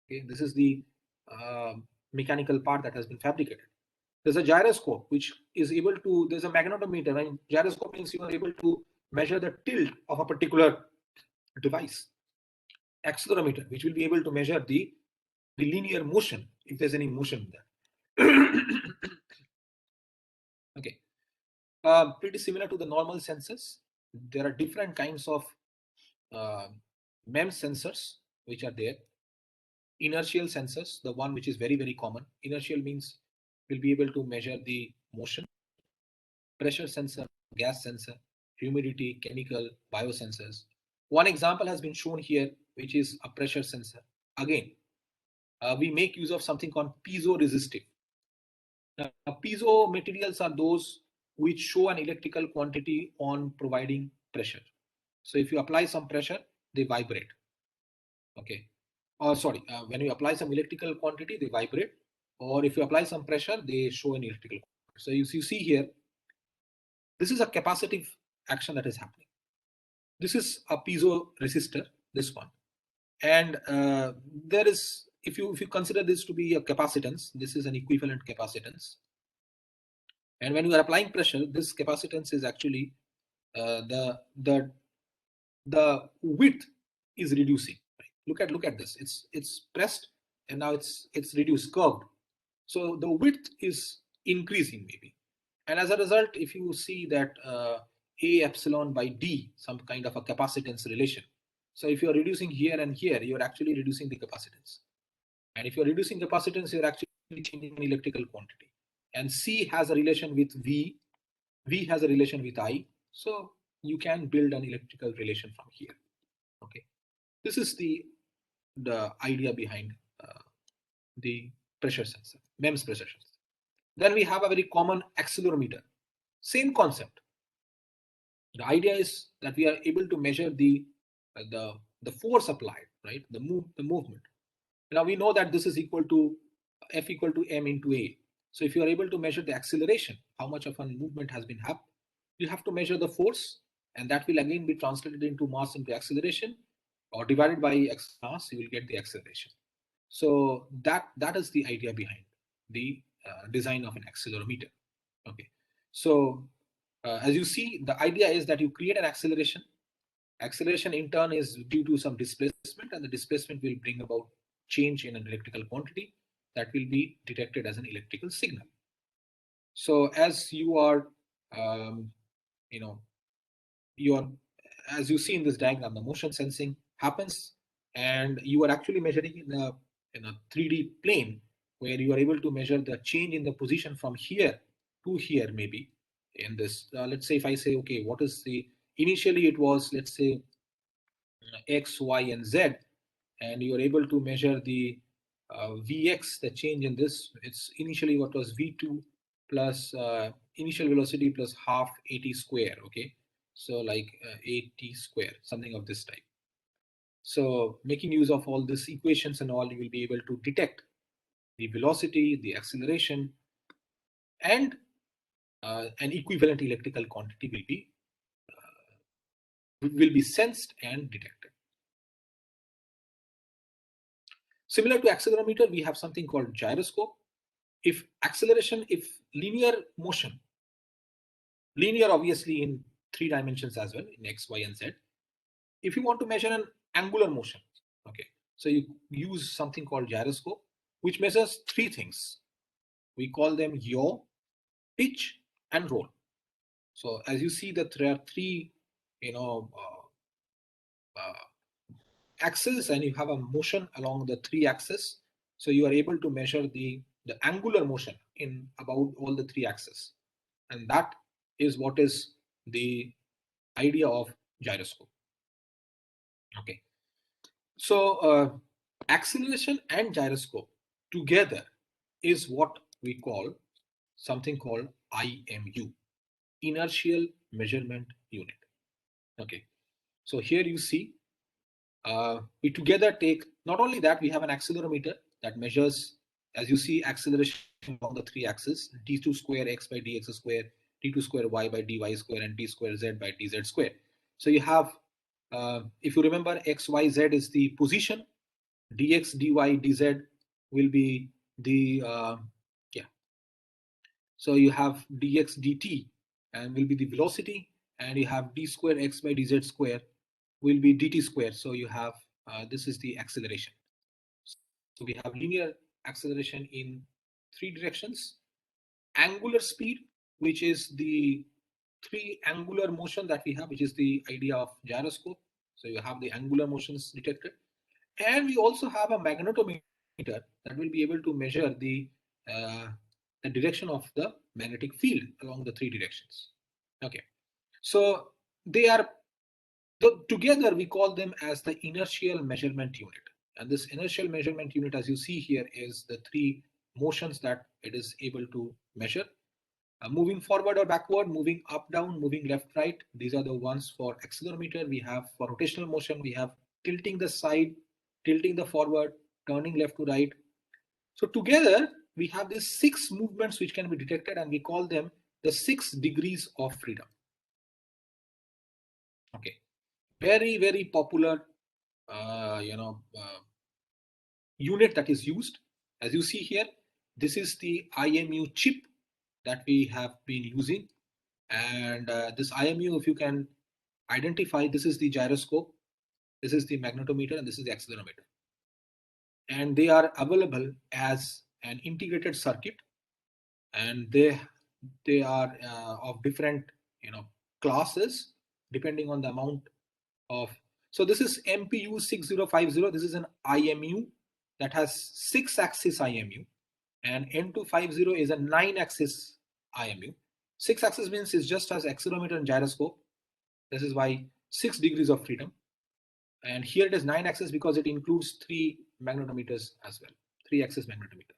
Okay, this is the mechanical part that has been fabricated. There's a gyroscope which is able to, there's a magnetometer, and gyroscope means you are able to measure the tilt of a particular device. Accelerometer, which will be able to measure the linear motion, if there's any motion there. Okay, pretty similar to the normal sensors. There are different kinds of MEMS sensors which are there. Inertial sensors, the one which is very, very common. Inertial means will be able to measure the motion. Pressure sensor, gas sensor, humidity, chemical, biosensors. One example has been shown here, which is a pressure sensor. Again, we make use of something called piezo resistive. Now, piezo materials are those which show an electrical quantity on providing pressure. So if you apply some pressure, they vibrate. Okay. Or sorry, when you apply some electrical quantity, they vibrate. Or if you apply some pressure, they show an electrical quantity. So you see here, this is a capacitive action that is happening. This is a piezo resistor, this one. And there is, if you consider this to be a capacitance, this is an equivalent capacitance. And when you are applying pressure, this capacitance is actually the width is reducing. Right? Look at this. It's pressed and now it's reduced, curved. So the width is increasing maybe. And as a result, if you see that A epsilon by D, some kind of a capacitance relation. So if you're reducing here and here, you're actually reducing the capacitance. And if you're reducing capacitance, you're actually changing an electrical quantity. And C has a relation with V has a relation with I. So you can build an electrical relation from here. Okay, this is the idea behind the pressure sensor, MEMS pressure sensor. Then we have a very common accelerometer. Same concept. The idea is that we are able to measure the force applied, right? The movement. Now we know that this is equal to F equal to M into A. So if you are able to measure the acceleration, how much of a movement has been happened, you have to measure the force, and that will again be translated into mass into acceleration, or divided by x mass, you will get the acceleration. So that is the idea behind the design of an accelerometer. Okay, so as you see, the idea is that you create an acceleration. Acceleration in turn is due to some displacement, and the displacement will bring about change in an electrical quantity that will be detected as an electrical signal. So as you are, as you see in this diagram, the motion sensing happens, and you are actually measuring in a 3D plane where you are able to measure the change in the position from here to here, maybe in this. Let's say if I say, okay, what is the initially it was, let's say X, Y, and Z, and you are able to measure the Vx, the change in this. It's initially what was V2 plus initial velocity plus half AT square. Okay, so like AT square, something of this type. So making use of all these equations and all, you will be able to detect the velocity, the acceleration, and an equivalent electrical quantity will be sensed and detected. Similar to accelerometer, we have something called gyroscope. If acceleration, if linear motion, linear obviously in 3 dimensions as well, in X, Y, and Z. If you want to measure an angular motion, okay, so you use something called gyroscope, which measures 3 things. We call them yaw, pitch, and roll. So as you see that there are 3, axes, and you have a motion along the 3 axes. So you are able to measure the angular motion in about all the 3 axes. And that is what is the idea of gyroscope. Okay. So acceleration and gyroscope together is what we call something called IMU, Inertial Measurement Unit. Okay. So here you see we together take, not only that, we have an accelerometer that measures, as you see, acceleration along the 3 axes, d2 square x by dx square, d2 square y by dy square, and d square z by dz square. So you have, if you remember, x, y, z is the position, dx, dy, dz will be the, so you have dx dt and will be the velocity, and you have d square x by dz square will be dt square. So you have, this is the acceleration. So we have linear acceleration in 3 directions, angular speed, which is the 3 angular motion that we have, which is the idea of gyroscope. So you have the angular motions detected, and we also have a magnetometer that will be able to measure the direction of the magnetic field along the 3 directions. Okay, so they are together, we call them as the inertial measurement unit. And this inertial measurement unit, as you see here, is the 3 motions that it is able to measure. Moving forward or backward, moving up, down, moving left, right. These are the ones for accelerometer. We have for rotational motion, we have tilting the side, tilting the forward, turning left to right. So together, we have these 6 movements which can be detected, and we call them the 6 degrees of freedom. Okay, very, very popular unit that is used. As you see here, this is the IMU chip that we have been using, and this IMU, if you can identify, this is the gyroscope, this is the magnetometer, and this is the accelerometer, and they are available as an integrated circuit, and they are of different classes depending on the amount of. So this is MPU 6050. This is an IMU that has 6-axis IMU, and N250 is a 9-axis IMU. 6-axis means it's just as accelerometer and gyroscope. This is why 6 degrees of freedom. And here it is 9-axis because it includes 3 magnetometers as well, 3-axis magnetometer.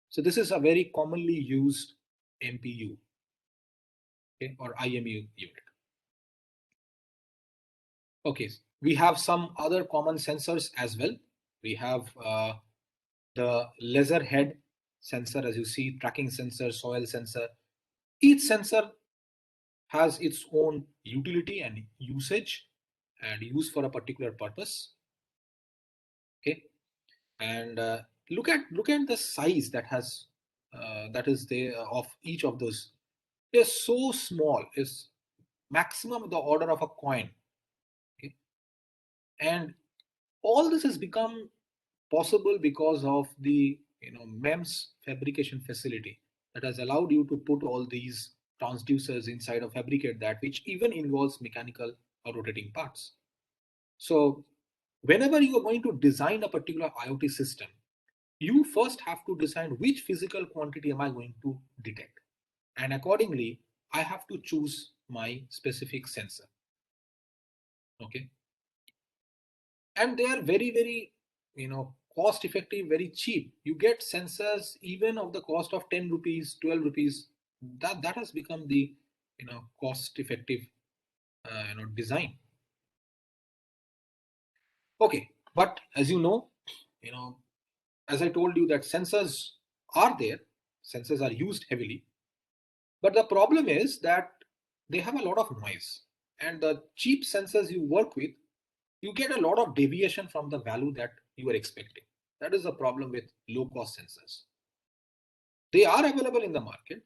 So this is a very commonly used MPU, okay, or IMU unit. Okay, we have some other common sensors as well. We have the laser head sensor, as you see, tracking sensor, soil sensor. Each sensor has its own utility and usage and used for a particular purpose. Okay, and look at the size that has that is there of each of those. They're so small, is maximum the order of a coin. Okay, and all this has become possible because of the MEMS fabrication facility that has allowed you to put all these transducers inside of fabricate that, which even involves mechanical or rotating parts. So whenever you are going to design a particular IoT system, you first have to decide which physical quantity am I going to detect, and accordingly I have to choose my specific sensor. Okay, and they are very cost effective, very cheap. You get sensors even of the cost of 10 rupees, 12 rupees. That has become the cost effective design. Okay, but as as I told you that sensors are there, sensors are used heavily, but the problem is that they have a lot of noise, and the cheap sensors you work with, you get a lot of deviation from the value that you are expecting. That is the problem with low cost sensors. They are available in the market,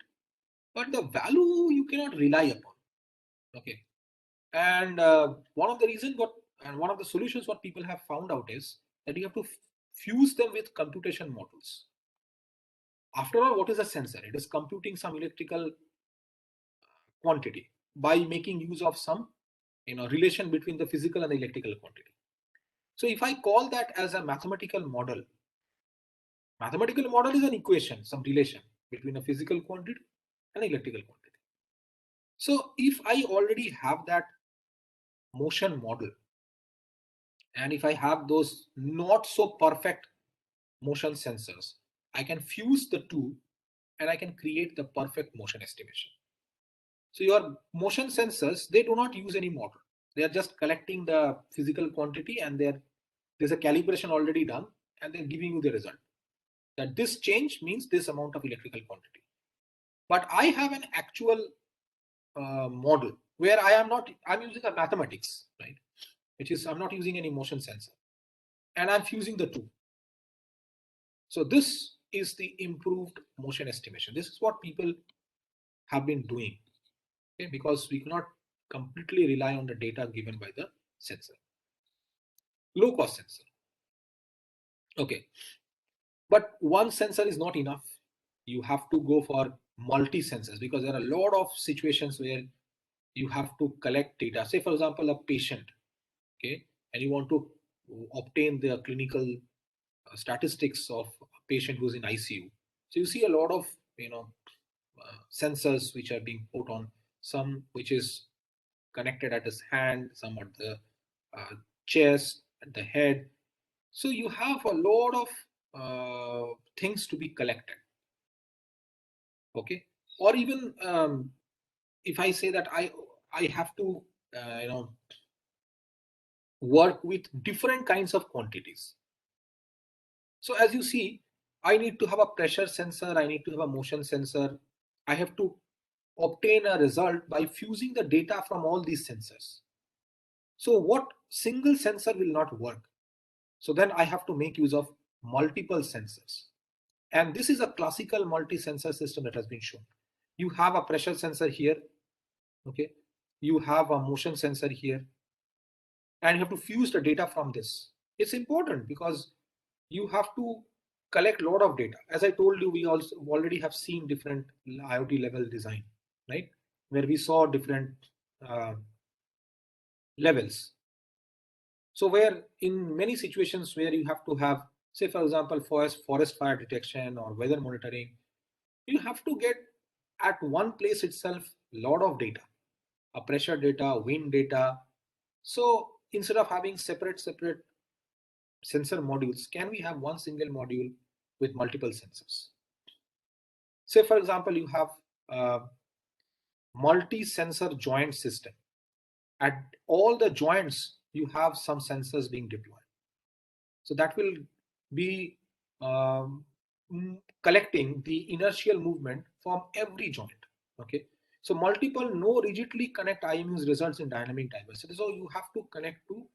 but the value you cannot rely upon. Okay, and one of the solutions what people have found out is that you have to fuse them with computation models. After all, what is a sensor? It is computing some electrical quantity by making use of some relation between the physical and the electrical quantity. So if I call that as a mathematical model is an equation, some relation between a physical quantity and electrical quantity. So if I already have that motion model, and if I have those not so perfect motion sensors, I can fuse the two and I can create the perfect motion estimation. So your motion sensors, they do not use any model. They are just collecting the physical quantity, and there's a calibration already done, and they're giving you the result that this change means this amount of electrical quantity. But I have an actual model where I'm using a mathematics, right? Which is, I'm not using any motion sensor, and I'm fusing the two. So this is the improved motion estimation. This is what people have been doing, okay? Because we cannot completely rely on the data given by the sensor. Low cost sensor. Okay, but one sensor is not enough. You have to go for multi sensors because there are a lot of situations where you have to collect data. Say for example, a patient, okay, and you want to obtain the clinical statistics of a patient who's in ICU. So you see a lot of sensors which are being put on, some which is connected at his hand, some at the chest, at the head. So you have a lot of things to be collected. Okay, or even if I say that I have to work with different kinds of quantities. So as you see, I need to have a pressure sensor, I need to have a motion sensor. I have to obtain a result by fusing the data from all these sensors. So what single sensor will not work? So then I have to make use of multiple sensors. And this is a classical multi-sensor system that has been shown. You have a pressure sensor here, okay? You have a motion sensor here, and you have to fuse the data from this. It's important because you have to collect a lot of data. As I told you, we also already have seen different IoT level design, right? Where we saw different levels. So where in many situations where you have to have, say for example, forest fire detection or weather monitoring, you have to get at one place itself a lot of data, a pressure data, wind data. So instead of having separate sensor modules, can we have one single module with multiple sensors? Say for example, you have a multi-sensor joint system. At all the joints, you have some sensors being deployed. So that will be collecting the inertial movement from every joint. Okay. So multiple no rigidly connect IMUs results in dynamic diversity. So you have to connect to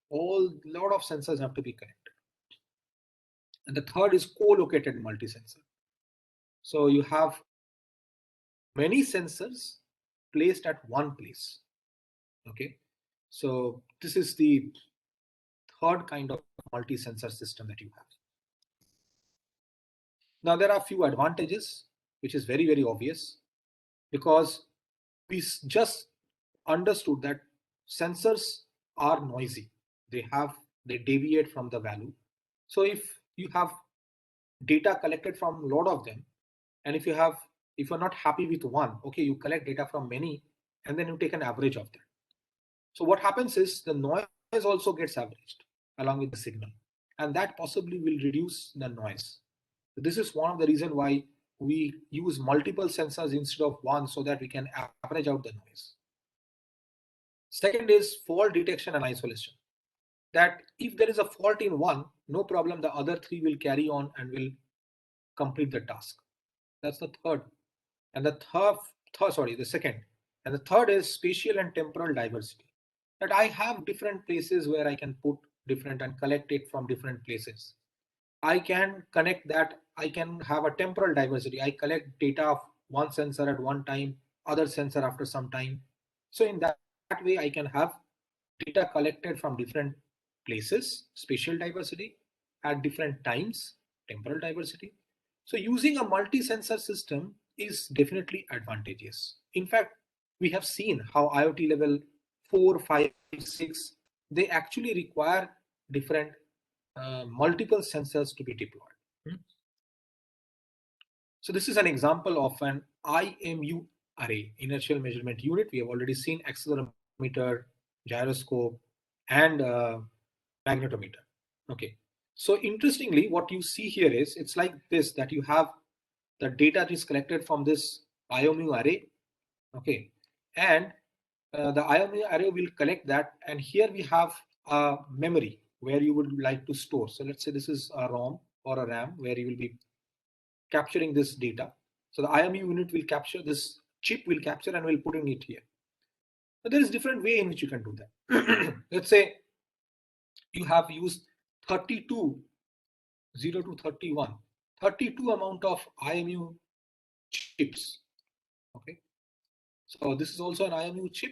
all, lot of sensors have to be connected. And the third is co-located multi-sensor. So you have many sensors placed at one place. Okay. So this is the third kind of multi-sensor system that you have. Now there are a few advantages, which is very, very obvious, because we just understood that sensors are noisy. They deviate from the value. So if you have data collected from a lot of them, and if you're not happy with one, okay, you collect data from many, and then you take an average of them. So what happens is the noise also gets averaged along with the signal, and that possibly will reduce the noise. This is one of the reasons why we use multiple sensors instead of one, so that we can average out the noise. Second is fault detection and isolation. That if there is a fault in one, no problem, the other three will carry on and will complete the task. That's the third. And the second. And the third is spatial and temporal diversity. That I have different places where I can put different and collect it from different places. I can connect that. I can have a temporal diversity. I collect data of one sensor at one time, other sensor after some time. So in that way, I can have data collected from different places, spatial diversity, at different times, temporal diversity. So using a multi-sensor system is definitely advantageous. In fact, we have seen how IoT level 4, 5, 6, they actually require different multiple sensors to be deployed. So this is an example of an IMU array, inertial measurement unit. We have already seen accelerometer, gyroscope, and magnetometer. Okay. So interestingly, what you see here is it's like this, that you have the data that is collected from this IMU array. Okay. And the IMU array will collect that. And here we have a memory where you would like to store. So let's say this is a ROM or a RAM where you will be capturing this data. So the IMU unit will capture this, chip will capture and will put in it here. But there is different way in which you can do that. Let's say you have used 32, 0 to 31, 32 amount of IMU chips. Okay. So this is also an IMU chip.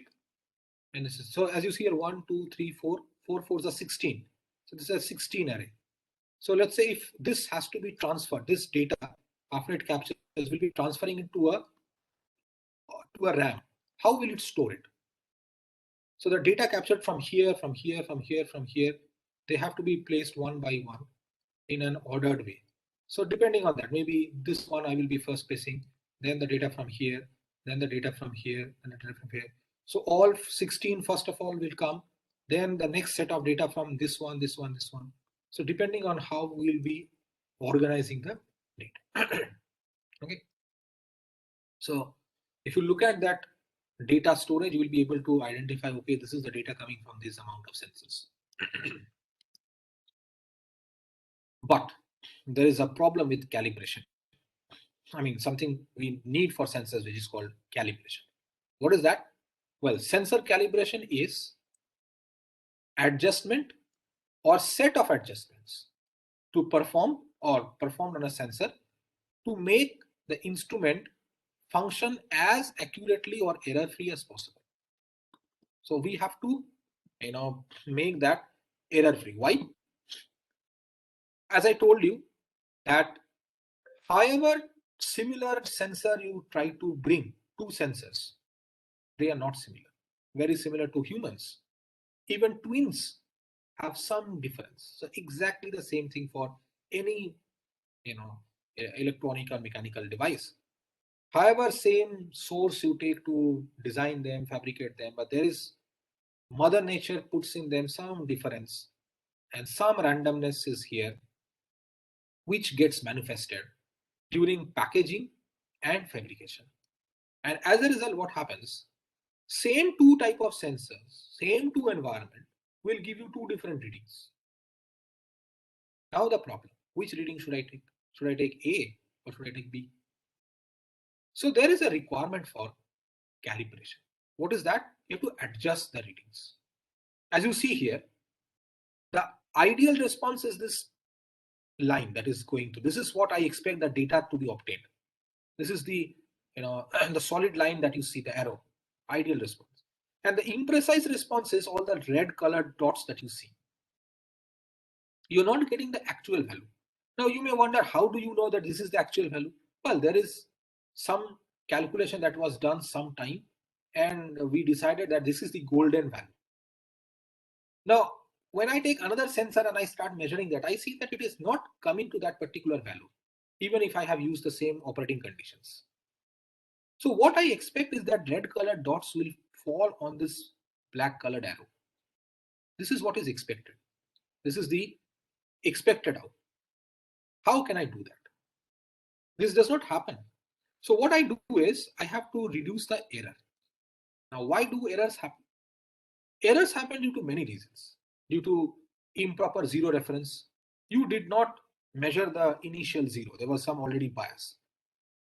And this is, so as you see here, 1, 2, 3, 4, 4 fours are 16. So this is a 16 array. So let's say if this has to be transferred, this data after it captures will be transferring into a RAM. How will it store it? So the data captured from here, from here, from here, from here, they have to be placed one by one in an ordered way. So depending on that, maybe this one I will be first placing, then the data from here, then the data from here, and the data from here. So all 16 first of all will come, then the next set of data from this one, this one, this one. So depending on how we'll be organizing the data. Okay. So if you look at that data storage, you will be able to identify, okay, this is the data coming from this amount of sensors. But there is a problem with calibration. I mean, something we need for sensors, which is called calibration. What is that? Well, sensor calibration is adjustment or set of adjustments to perform or performed on a sensor to make the instrument function as accurately or error-free as possible. So we have to, make that error-free. Why? As I told you, that however similar sensor you try to bring, two sensors, they are not similar. very similar to humans. Even twins have some difference. So exactly the same thing for any, electronic or mechanical device. However, same source you take to design them, fabricate them, but there is Mother Nature puts in them some difference and some randomness is here, which gets manifested during packaging and fabrication. And as a result, what happens? Same two type of sensors, same two environment will give you two different readings. Now the problem, which reading should I take? Should I take A or should I take B? So there is a requirement for calibration. What is that? You have to adjust the readings. As you see here, the ideal response is this line that is going to. This is what I expect the data to be obtained. This is the the solid line that you see, the arrow, ideal response. And the imprecise response is all the red colored dots that you see. You're not getting the actual value. Now you may wonder, how do you know that this is the actual value? Well, there is some calculation that was done sometime, and we decided that this is the golden value. Now, when I take another sensor and I start measuring that, I see that it is not coming to that particular value, even if I have used the same operating conditions. So what I expect is that red colored dots will fall on this black colored arrow. This is what is expected. This is the expected out. How can I do that? This does not happen. So what I do is I have to reduce the error. Now, why do errors happen? Errors happen due to many reasons. Due to improper zero reference. You did not measure the initial zero. There was some already bias.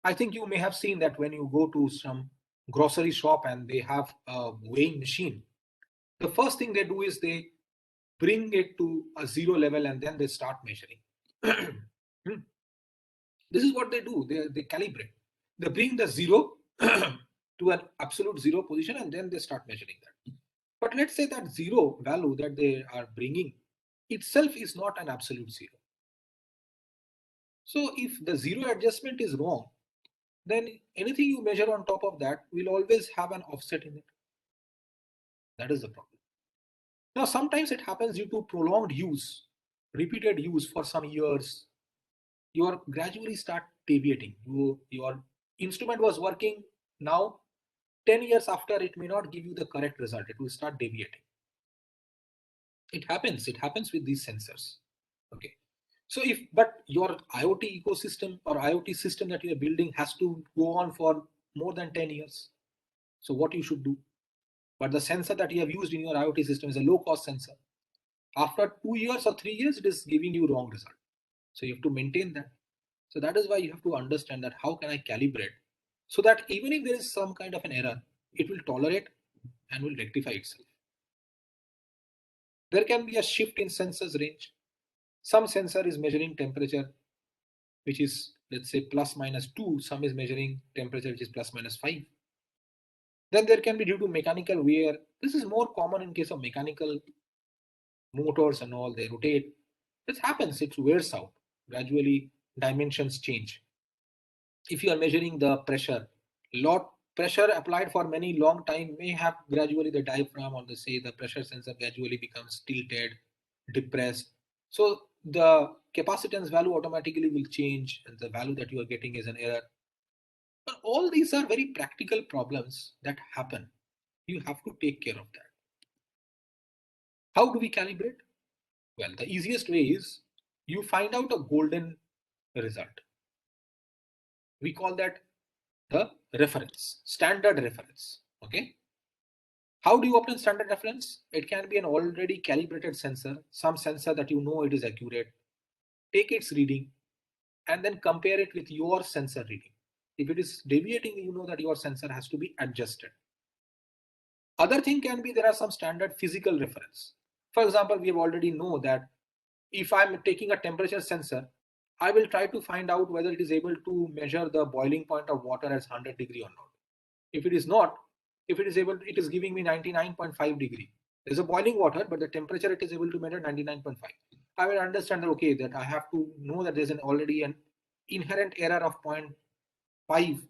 I think you may have seen that when you go to some grocery shop and they have a weighing machine, the first thing they do is they bring it to a zero level and then they start measuring. This is what they do. They calibrate. They bring the zero to an absolute zero position and then they start measuring that. But let's say that zero value that they are bringing itself is not an absolute zero. So if the zero adjustment is wrong, then anything you measure on top of that will always have an offset in it. That is the problem. Now, sometimes it happens due to prolonged use, repeated use for some years. You are gradually start deviating. Your instrument was working now, 10 years after, it may not give you the correct result. It will start deviating. It happens with these sensors. Okay. So but your IoT ecosystem or IoT system that you are building has to go on for more than 10 years. So what you should do? But the sensor that you have used in your IoT system is a low cost sensor. After 2 years or 3 years, it is giving you wrong result. So you have to maintain that. So that is why you have to understand that how can I calibrate so that even if there is some kind of an error, it will tolerate and will rectify itself. There can be a shift in sensors range. Some sensor is measuring temperature, which is, let's say, plus minus 2. Some is measuring temperature, which is plus minus 5. Then there can be due to mechanical wear. This is more common in case of mechanical motors and all. They rotate. This happens, it wears out. Gradually, dimensions change. If you are measuring the pressure, lot pressure applied for many long time may have gradually the diaphragm or the pressure sensor gradually becomes tilted, depressed. So the capacitance value automatically will change and the value that you are getting is an error. But all these are very practical problems that happen. You have to take care of that. How do we calibrate? Well, the easiest way is you find out a golden result. We call that the reference, standard reference. Okay. How do you obtain standard reference? It can be an already calibrated sensor, some sensor that you know it is accurate. Take its reading and then compare it with your sensor reading. If it is deviating, you know that your sensor has to be adjusted. Other thing can be there are some standard physical reference. For example, we have already know that if I'm taking a temperature sensor, I will try to find out whether it is able to measure the boiling point of water as 100 degree or not. If it is not, if it is able, it is giving me 99.5 degree. There's a boiling water, but the temperature it is able to measure 99.5. I will understand that, okay, that I have to know that there's already an inherent error of 0.5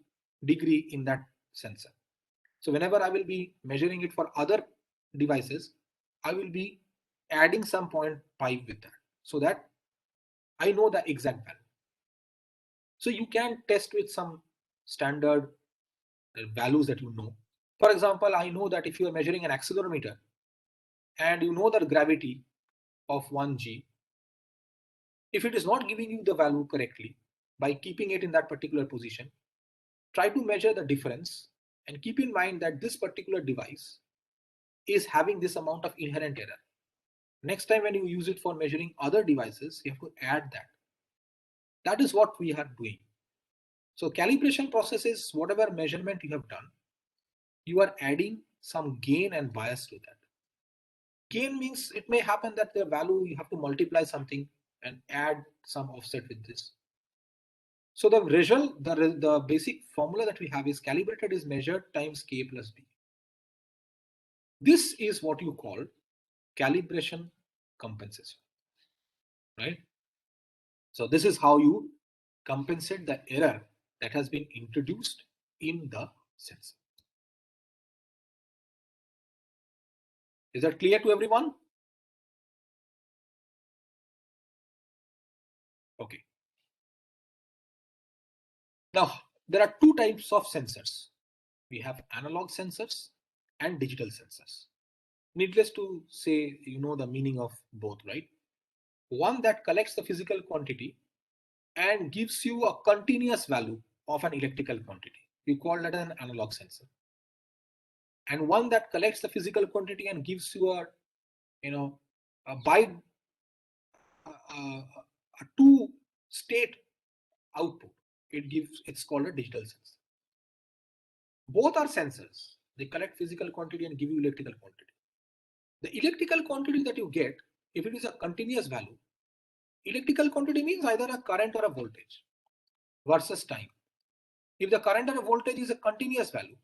degree in that sensor. So whenever I will be measuring it for other devices, I will be adding some 0.5 with that so that I know the exact value. So you can test with some standard values that you know. For example, I know that if you are measuring an accelerometer and you know the gravity of 1g, if it is not giving you the value correctly by keeping it in that particular position, try to measure the difference and keep in mind that this particular device is having this amount of inherent error. Next time when you use it for measuring other devices, you have to add that. That is what we are doing. So calibration process is whatever measurement you have done, you are adding some gain and bias to that. Gain means it may happen that the value you have to multiply something and add some offset with this. So the result, the basic formula that we have is calibrated is measured times k plus b. This is what you call calibration compensation, right? So this is how you compensate the error that has been introduced in the sensor. Is that clear to everyone? Okay. Now, there are two types of sensors. We have analog sensors and digital sensors. Needless to say, you know the meaning of both, right? One that collects the physical quantity and gives you a continuous value of an electrical quantity. We call that an analog sensor. And one that collects the physical quantity and gives you a, a two-state output. It's called a digital sensor. Both are sensors. They collect physical quantity and give you electrical quantity. The electrical quantity that you get, if it is a continuous value, electrical quantity means either a current or a voltage versus time. If the current or a voltage is a continuous value,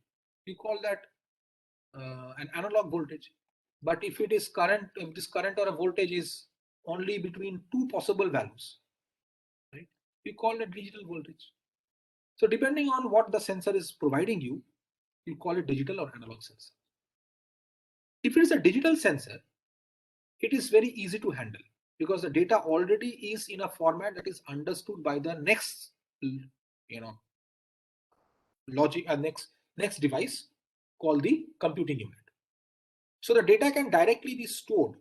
you call that an analog voltage. But if it is current, if this current or a voltage is only between two possible values, right, you call it digital voltage. So depending on what the sensor is providing you, you call it digital or analog sensor. If it is a digital sensor, it is very easy to handle because the data already is in a format that is understood by the next, logic and next device called the computing unit. So the data can directly be stored.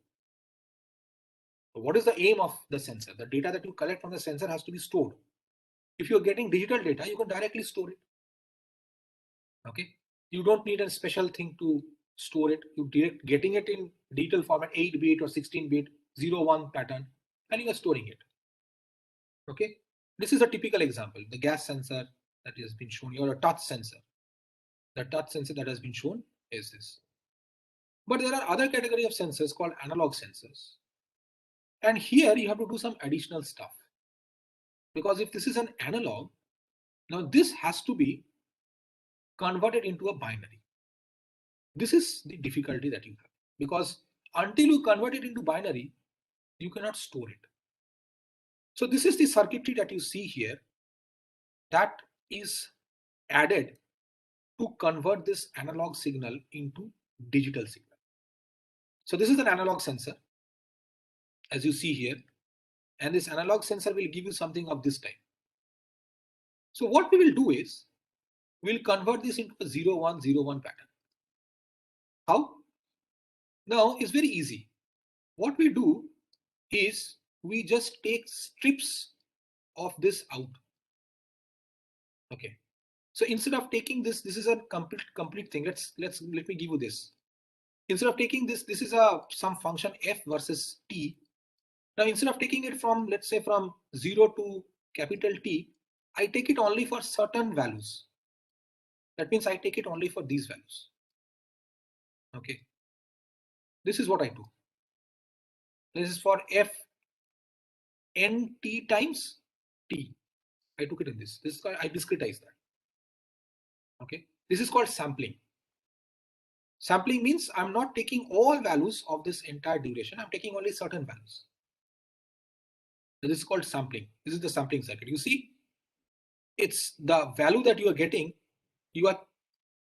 So what is the aim of the sensor? The data that you collect from the sensor has to be stored. If you're getting digital data, you can directly store it. Okay, you don't need a special thing to store it. You getting it in digital format, 8-bit or 16-bit 0-1 pattern, and you are storing it. Okay, this is a typical example. The gas sensor that has been shown here, a touch sensor. The touch sensor that has been shown is this. But there are other category of sensors called analog sensors. And here you have to do some additional stuff. Because if this is an analog, now this has to be converted into a binary. This is the difficulty that you have. Because until you convert it into binary, you cannot store it. So this is the circuitry that you see here that is added to convert this analog signal into digital signal. So this is an analog sensor, as you see here, and this analog sensor will give you something of this type. So what we will do is, we'll convert this into a 0-1-0-1 pattern. How? Now it's very easy. What we do is we just take strips of this out. Okay. So instead of taking this is a complete thing. Let me give you this. Instead of taking this is some function f versus t. Now instead of taking it from, let's say, from 0 to capital T, I take it only for certain values. That means I take it only for these values. Okay. This is what I do. This is for f n t times t. I took it in this. This is called, I discretize that. Okay. This is called sampling. Sampling means I'm not taking all values of this entire duration. I'm taking only certain values. This is called sampling. This is the sampling circuit. You see, it's the value that you are getting. You are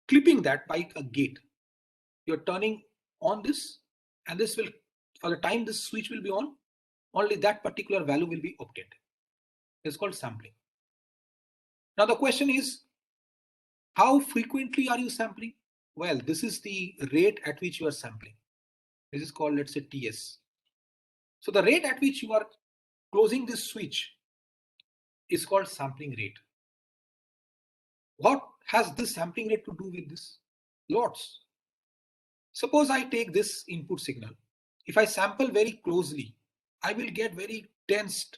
clipping that by a gate. You're turning on this, and this will, for the time this switch will be on, only that particular value will be obtained. It's called sampling. Now the question is, how frequently are you sampling? Well, this is the rate at which you are sampling. This is called, let's say, TS. So the rate at which you are closing this switch is called sampling rate. What has this sampling rate to do with this? Lots. Suppose I take this input signal. If I sample very closely, I will get very dense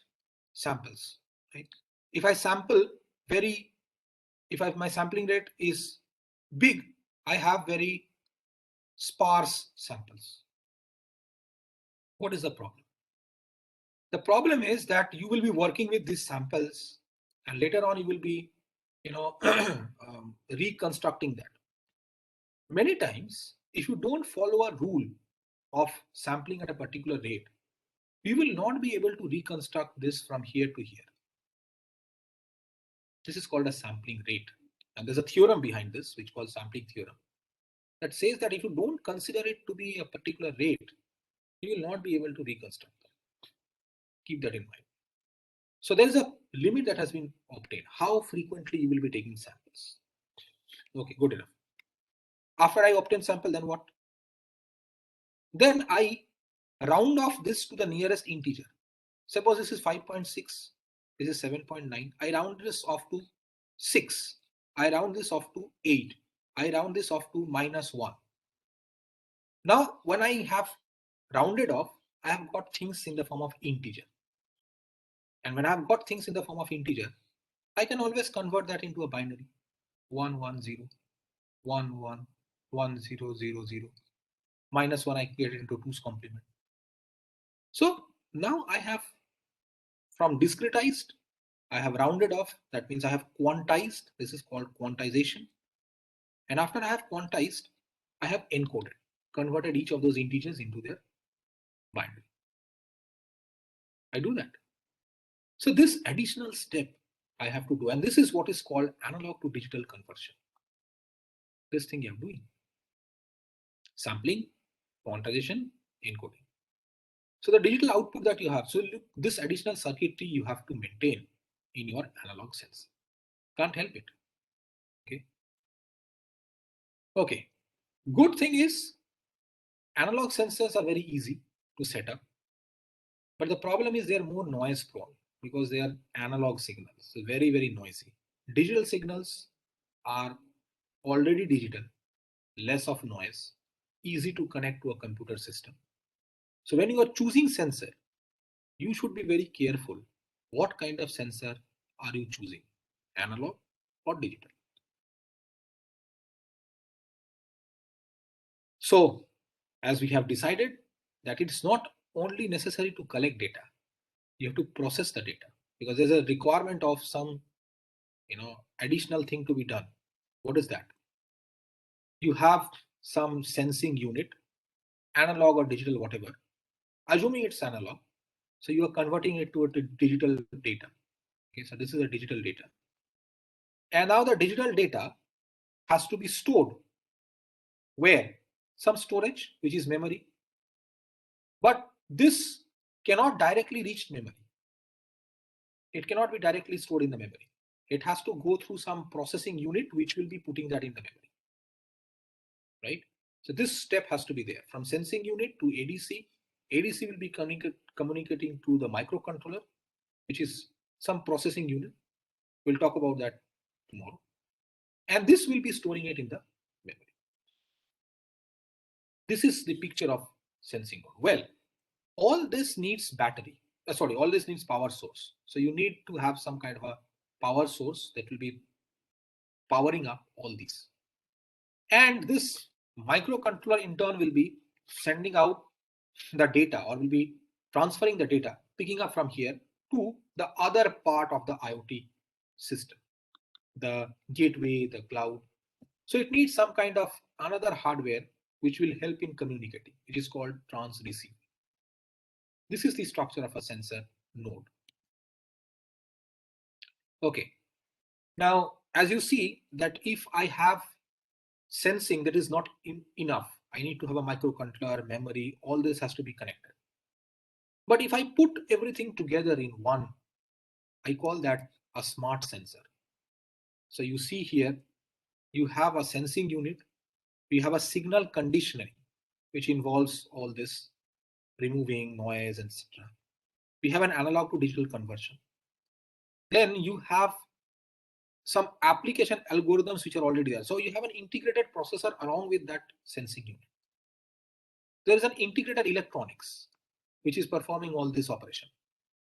samples, right? If I sample very, my sampling rate is big, I have very sparse samples. What is the problem? The problem is that you will be working with these samples, and later on you will be, reconstructing that. Many times, if you don't follow a rule of sampling at a particular rate, we will not be able to reconstruct this from here to here. This is called a sampling rate. And there's a theorem behind this, which is called sampling theorem, that says that if you don't consider it to be a particular rate, you will not be able to reconstruct that. Keep that in mind. So there's a limit that has been obtained. How frequently you will be taking samples. Okay, good enough. After I obtain sample, then what? Then I round off this to the nearest integer. Suppose this is 5.6, this is 7.9. I round this off to 6. I round this off to 8. I round this off to -1. Now, when I have rounded off, I have got things in the form of integer. And when I've got things in the form of integer, I can always convert that into a binary. 1, 1, 0, 1, 1, 1, 0, 0, 0. -1 I create it into 2's complement. So now I have, from discretized, I have rounded off. That means I have quantized. This is called quantization. And after I have quantized, I have encoded, converted each of those integers into their binary. I do that. So this additional step I have to do, and this is what is called analog to digital conversion. This thing you are doing. Sampling, quantization, encoding. So the digital output that you have, so look, this additional circuitry you have to maintain in your analog sensor. Can't help it. Okay. Okay. Good thing is analog sensors are very easy to set up, but the problem is they're more noise prone because they are analog signals, so very, very noisy. Digital signals are already digital, less of noise, easy to connect to a computer system. So when you are choosing sensor, you should be very careful. What kind of sensor are you choosing, analog or digital? So as we have decided that it's not only necessary to collect data, you have to process the data, because there's a requirement of some additional thing to be done. What is that? You have some sensing unit, analog or digital, whatever. Assuming it's analog, so you are converting it to a digital data. Okay, so this is a digital data. And now the digital data has to be stored. Where? Some storage, which is memory. But this cannot directly reach memory. It cannot be directly stored in the memory. It has to go through some processing unit, which will be putting that in the memory. Right? So this step has to be there. From sensing unit to ADC. ADC will be communicating to the microcontroller, which is some processing unit. We'll talk about that tomorrow. And this will be storing it in the memory. This is the picture of sensing node. Well, all this needs battery. All this needs power source. So you need to have some kind of a power source that will be powering up all these. And this microcontroller in turn will be sending out the data, or will be transferring the data, picking up from here to the other part of the IoT system, the gateway, the cloud. So it needs some kind of another hardware which will help in communicating, which is called transreceiver. This is the structure of a sensor node. Okay. Now, as you see that if I have sensing that is not enough. I need to have a microcontroller, memory, all this has to be connected. But if I put everything together in one, I call that a smart sensor. So you see here, you have a sensing unit, we have a signal conditioning, which involves all this removing noise, etc. We have an analog to digital conversion. Then you have some application algorithms which are already there. So you have an integrated processor along with that sensing unit. There is an integrated electronics which is performing all this operation.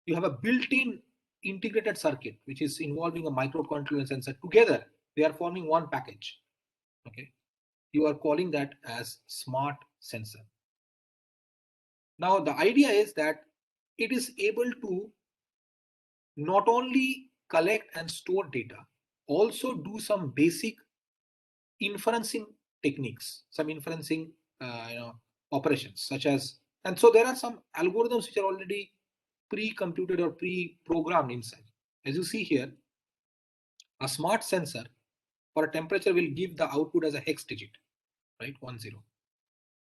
You have a built-in integrated circuit which is involving a microcontroller and sensor. Together they are forming one package. Okay, you are calling that as smart sensor. Now the idea is that it is able to not only collect and store data, also do some basic inferencing techniques, some inferencing operations such as, and so there are some algorithms which are already pre-computed or pre-programmed inside. As you see here, a smart sensor for a temperature will give the output as a hex digit, right, 10,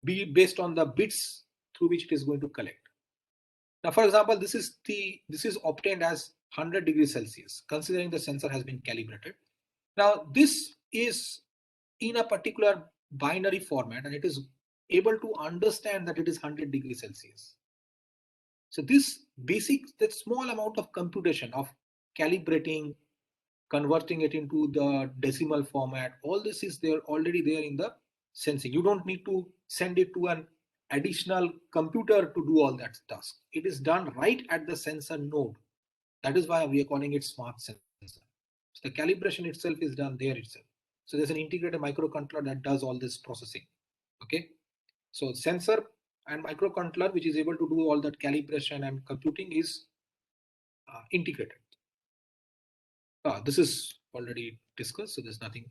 be based on the bits through which it is going to collect. Now, for example, this is obtained as 100 degrees Celsius, considering the sensor has been calibrated. Now, this is in a particular binary format, and it is able to understand that it is 100 degrees Celsius. So this basic, that small amount of computation of calibrating, converting it into the decimal format, all this is there already there in the sensing. You don't need to send it to an additional computer to do all that task. It is done right at the sensor node. That is why we are calling it smart sensor. So the calibration itself is done there itself. So there's an integrated microcontroller that does all this processing. Okay, so sensor and microcontroller which is able to do all that calibration and computing is integrated. This is already discussed, so there's nothing.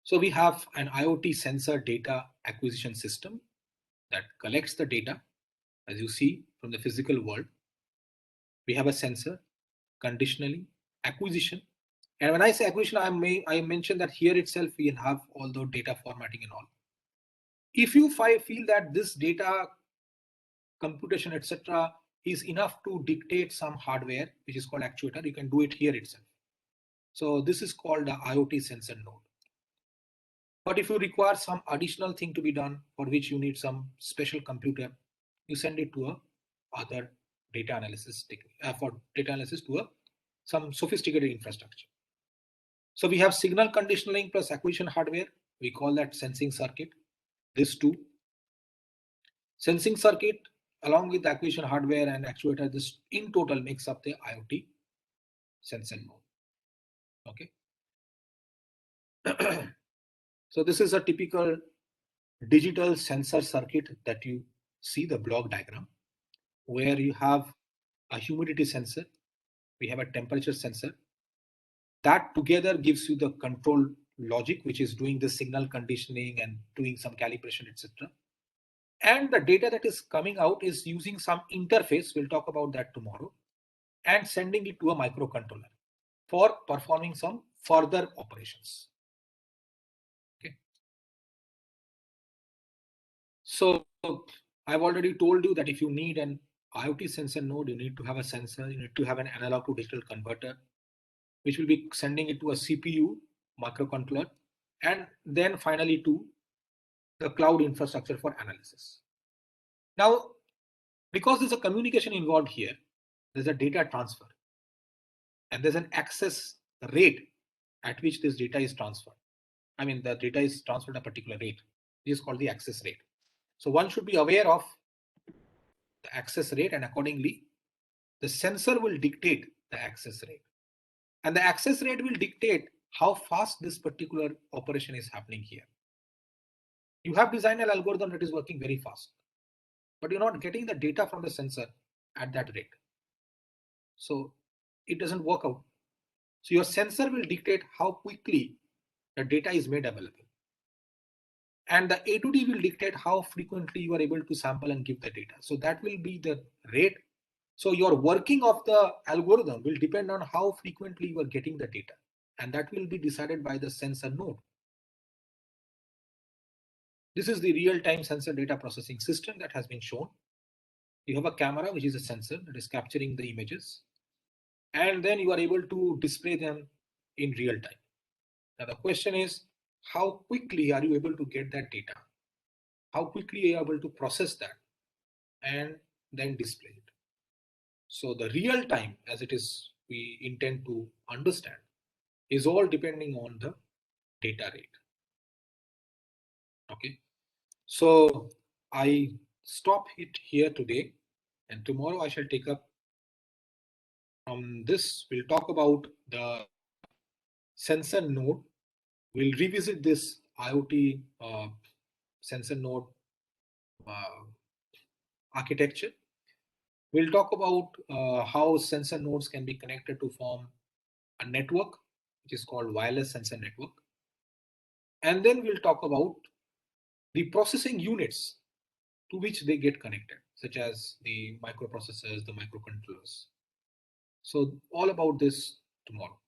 So we have an IoT sensor data acquisition system that collects the data, as you see, from the physical world. We have a sensor, conditionally, acquisition. And when I say acquisition, I mentioned that here itself we have all the data formatting and all. If you feel that this data computation, etc., is enough to dictate some hardware, which is called actuator, you can do it here itself. So this is called the IoT sensor node. But if you require some additional thing to be done for which you need some special computer, you send it to a other data analysis technique, for data analysis to some sophisticated infrastructure. So we have signal conditioning plus acquisition hardware. We call that sensing circuit. This too. Sensing circuit along with acquisition hardware and actuator, this in total makes up the IoT sensor node. Okay. So this is a typical digital sensor circuit that you see the block diagram, where you have a humidity sensor, we have a temperature sensor. That together gives you the control logic, which is doing the signal conditioning and doing some calibration, etc. And the data that is coming out is using some interface, we'll talk about that tomorrow, and sending it to a microcontroller for performing some further operations. Okay. So I've already told you that if you need an IoT sensor node, you need to have a sensor, you need to have an analog to digital converter, which will be sending it to a CPU microcontroller, and then finally to the cloud infrastructure for analysis. Now, because there's a communication involved here, there's a data transfer, and there's an access rate at which this data is transferred. I mean, the data is transferred at a particular rate. This is called the access rate. So one should be aware of the access rate, and accordingly, the sensor will dictate the access rate. And the access rate will dictate how fast this particular operation is happening here. You have designed an algorithm that is working very fast, but you're not getting the data from the sensor at that rate. So it doesn't work out. So your sensor will dictate how quickly the data is made available. And the A to D will dictate how frequently you are able to sample and give the data. So that will be the rate. So your working of the algorithm will depend on how frequently you are getting the data. And that will be decided by the sensor node. This is the real-time sensor data processing system that has been shown. You have a camera, which is a sensor that is capturing the images, and then you are able to display them in real time. Now the question is, how quickly are you able to get that data? How quickly are you able to process that and then display it? So the real time, as it is, we intend to understand, is all depending on the data rate. Okay, so I stop it here today, and tomorrow I shall take up from this. We'll talk about the sensor node. We'll revisit this IoT sensor node architecture. We'll talk about how sensor nodes can be connected to form a network, which is called wireless sensor network. And then we'll talk about the processing units to which they get connected, such as the microprocessors, the microcontrollers. So all about this tomorrow.